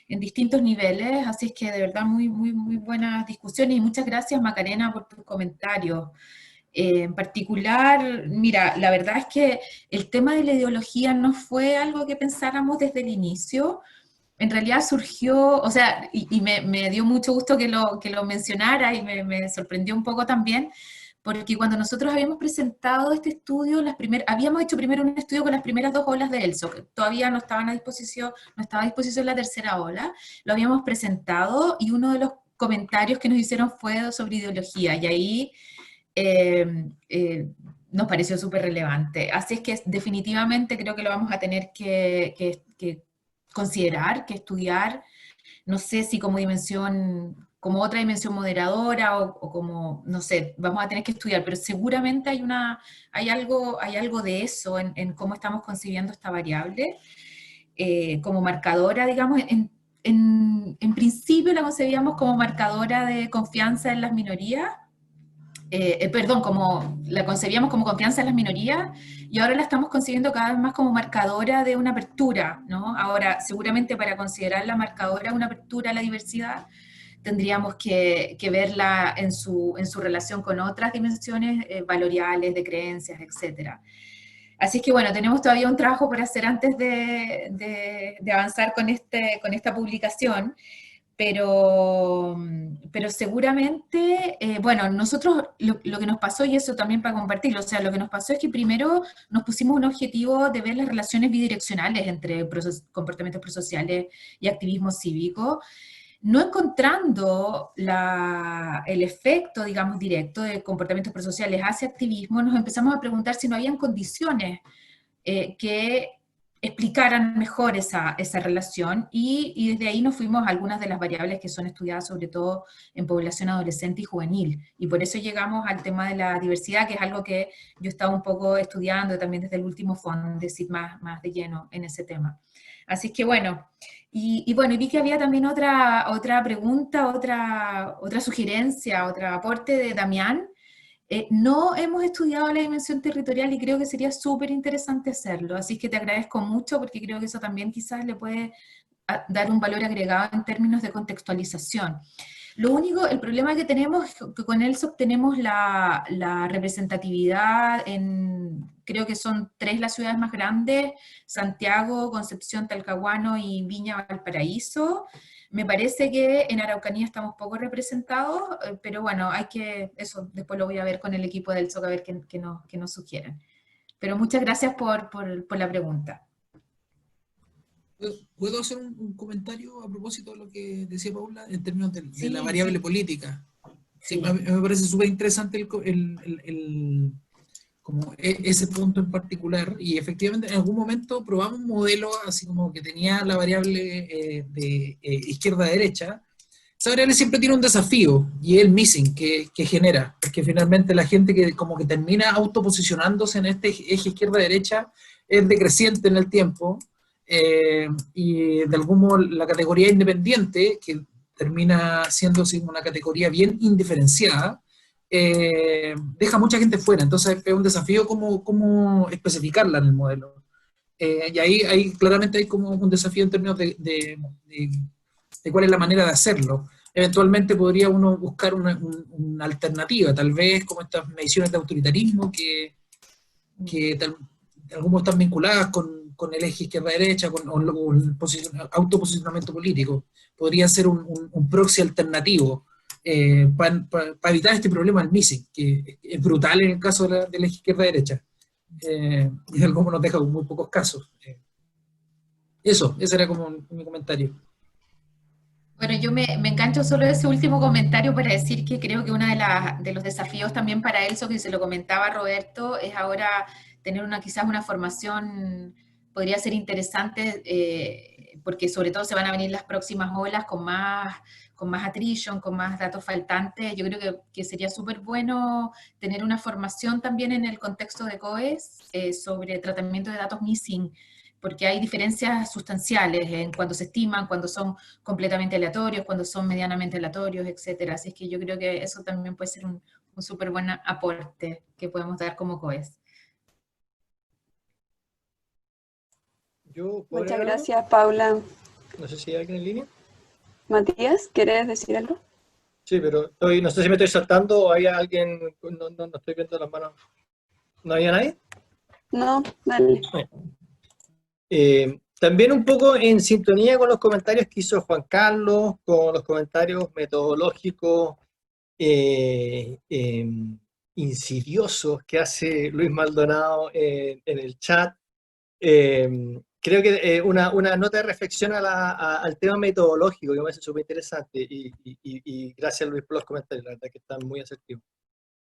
en distintos niveles, así es que de verdad muy buenas discusiones y muchas gracias Macarena por tus comentarios. En particular, mira, la verdad es que el tema de la ideología no fue algo que pensáramos desde el inicio. En realidad surgió, o sea, y me dio mucho gusto que lo mencionara y me sorprendió un poco también, porque cuando nosotros habíamos presentado este estudio, habíamos hecho primero un estudio con las primeras 2 olas de ELSO, que todavía no estaba a disposición la tercera ola, lo habíamos presentado y uno de los comentarios que nos hicieron fue sobre ideología, y ahí nos pareció súper relevante. Así es que definitivamente creo que lo vamos a tener que considerar, que estudiar, no sé si como otra dimensión moderadora o como, no sé, vamos a tener que estudiar, pero seguramente hay algo de eso en cómo estamos concibiendo esta variable como marcadora, digamos, en principio la concebíamos como marcadora de confianza en las minorías, como la concebíamos como confianza en las minorías, y ahora la estamos concibiendo cada vez más como marcadora de una apertura, ¿no? Ahora, seguramente para considerar la marcadora de una apertura a la diversidad, tendríamos que verla en su relación con otras dimensiones valoriales, de creencias, etc. Así que bueno, tenemos todavía un trabajo por hacer antes de avanzar con esta publicación, pero seguramente, bueno, nosotros lo que nos pasó, y eso también para compartirlo, o sea, lo que nos pasó es que primero nos pusimos un objetivo de ver las relaciones bidireccionales entre comportamientos prosociales y activismo cívico, no encontrando el efecto, digamos, directo de comportamientos prosociales hacia activismo, nos empezamos a preguntar si no habían condiciones que explicaran mejor esa relación, y desde ahí nos fuimos a algunas de las variables que son estudiadas sobre todo en población adolescente y juvenil, y por eso llegamos al tema de la diversidad, que es algo que yo estaba un poco estudiando también desde el último Fondesit más de lleno en ese tema. Así que bueno, y vi que había también otra pregunta, otra sugerencia, otro aporte de Damián. No hemos estudiado la dimensión territorial y creo que sería súper interesante hacerlo, así que te agradezco mucho porque creo que eso también quizás le puede dar un valor agregado en términos de contextualización. El problema que tenemos es que con ELSO obtenemos la representatividad creo que son 3 las ciudades más grandes: Santiago, Concepción, Talcahuano y Viña, Valparaíso. Me parece que en Araucanía estamos poco representados, pero bueno, eso después lo voy a ver con el equipo del SOC a ver qué nos sugieren. Pero muchas gracias por la pregunta. ¿Puedo hacer un comentario a propósito de lo que decía Paula en términos de Sí, la variable sí. política? Sí. Me parece súper interesante como ese punto en particular, y efectivamente en algún momento probamos un modelo así como que tenía la variable de izquierda-derecha. Esa variable siempre tiene un desafío, y es el missing que genera, porque finalmente la gente que como que termina autoposicionándose en este eje izquierda-derecha es decreciente en el tiempo, y de algún modo la categoría independiente, que termina siendo una categoría bien indiferenciada, deja mucha gente fuera. Entonces es un desafío cómo especificarla en el modelo. Y ahí claramente hay como un desafío en términos de cuál es la manera de hacerlo. eventualmente podría uno buscar una alternativa, tal vez como estas mediciones de autoritarismo que algunos están vinculadas con el eje izquierda-derecha, o el autoposicionamiento político. Podría ser un proxy alternativo para evitar este problema del missing, que es brutal en el caso del eje izquierda-derecha. Y de algo nos deja con muy pocos casos. Ese era como mi comentario. Bueno, yo me engancho solo de ese último comentario para decir que creo que uno de los desafíos también para ELSO, que se lo comentaba Roberto, es ahora tener quizás una formación, podría ser interesante, porque sobre todo se van a venir las próximas olas con más attrition, con más datos faltantes. Yo creo que sería súper bueno tener una formación también en el contexto de COES sobre tratamiento de datos missing, porque hay diferencias sustanciales en cuando se estiman, cuando son completamente aleatorios, cuando son medianamente aleatorios, etcétera. Así es que yo creo que eso también puede ser un súper buen aporte que podemos dar como COES. Muchas gracias, Paula. No sé si hay alguien en línea. Matías, ¿quieres decir algo? Sí, pero no sé si me estoy saltando o hay alguien, no estoy viendo las manos. ¿No había nadie? No, dale. También un poco en sintonía con los comentarios que hizo Juan Carlos, con los comentarios metodológicos insidiosos que hace Luis Maldonado en el chat. Creo que una nota de reflexión al tema metodológico que me parece súper interesante y gracias Luis por los comentarios, la verdad que están muy asertivos.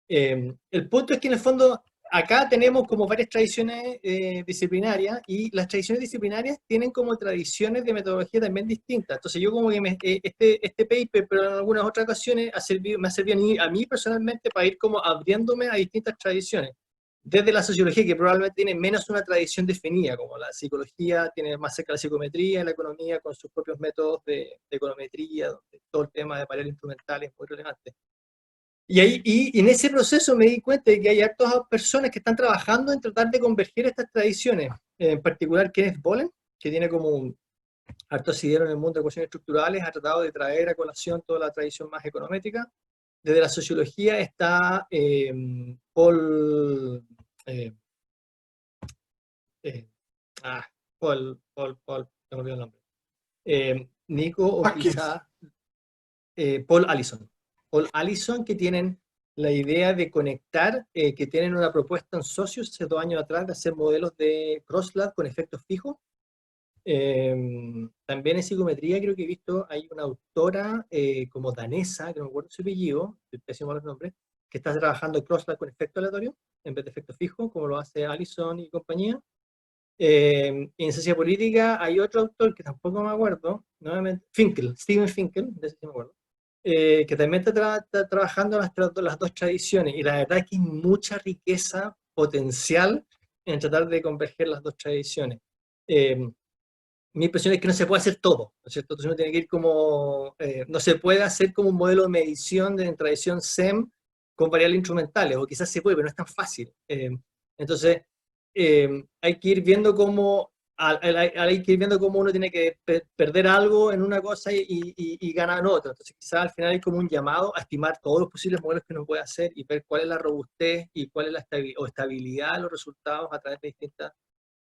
El punto es que en el fondo acá tenemos como varias tradiciones disciplinarias y las tradiciones disciplinarias tienen como tradiciones de metodología también distintas. Entonces yo como que este paper, pero en algunas otras ocasiones me ha servido a mí personalmente para ir como abriéndome a distintas tradiciones. Desde la sociología, que probablemente tiene menos una tradición definida, como la psicología tiene más cerca la psicometría, la economía con sus propios métodos de econometría, donde todo el tema de paneles instrumentales es muy relevante. Y en ese proceso me di cuenta de que hay hartas personas que están trabajando en tratar de converger estas tradiciones, en particular Kenneth Bolen, que tiene como un harto asidero en el mundo de ecuaciones estructurales, ha tratado de traer a colación toda la tradición más econométrica. Desde la sociología está Paul, no me olvido el nombre. Nico o quizá Paul Allison, que tienen la idea de conectar, que tienen una propuesta en Socios hace 2 años atrás de hacer modelos de crosslab con efectos fijos. También en psicometría creo que he visto, hay una autora como danesa, que no me acuerdo su apellido, pésimo los nombres, que está trabajando crosslab con efecto aleatorio en vez de efecto fijo, como lo hace Allison y compañía. En ciencia política hay otro autor que tampoco me acuerdo, nuevamente, Steven Finkel, de ese sí me acuerdo, que también está trabajando las 2 tradiciones, y la verdad es que hay mucha riqueza potencial en tratar de converger las 2 tradiciones. Mi impresión es que no se puede hacer todo, ¿no es cierto? Entonces uno tiene que ir como, no se puede hacer como un modelo de medición en tradición SEM con variables instrumentales, o quizás se puede, pero no es tan fácil. Entonces, hay que ir viendo cómo uno tiene que perder algo en una cosa y ganar en otra. Entonces quizás al final hay como un llamado a estimar todos los posibles modelos que uno puede hacer y ver cuál es la robustez y cuál es la estabilidad de los resultados a través de distintas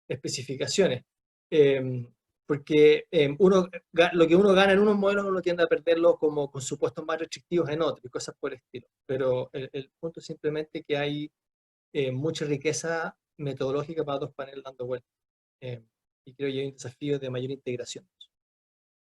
especificaciones. Porque lo que uno gana en unos modelos uno tiende a perderlo como con supuestos más restrictivos en otros y cosas por el estilo. Pero el punto es simplemente que hay mucha riqueza metodológica para 2 paneles dando vueltas. Y creo que hay un desafío de mayor integración.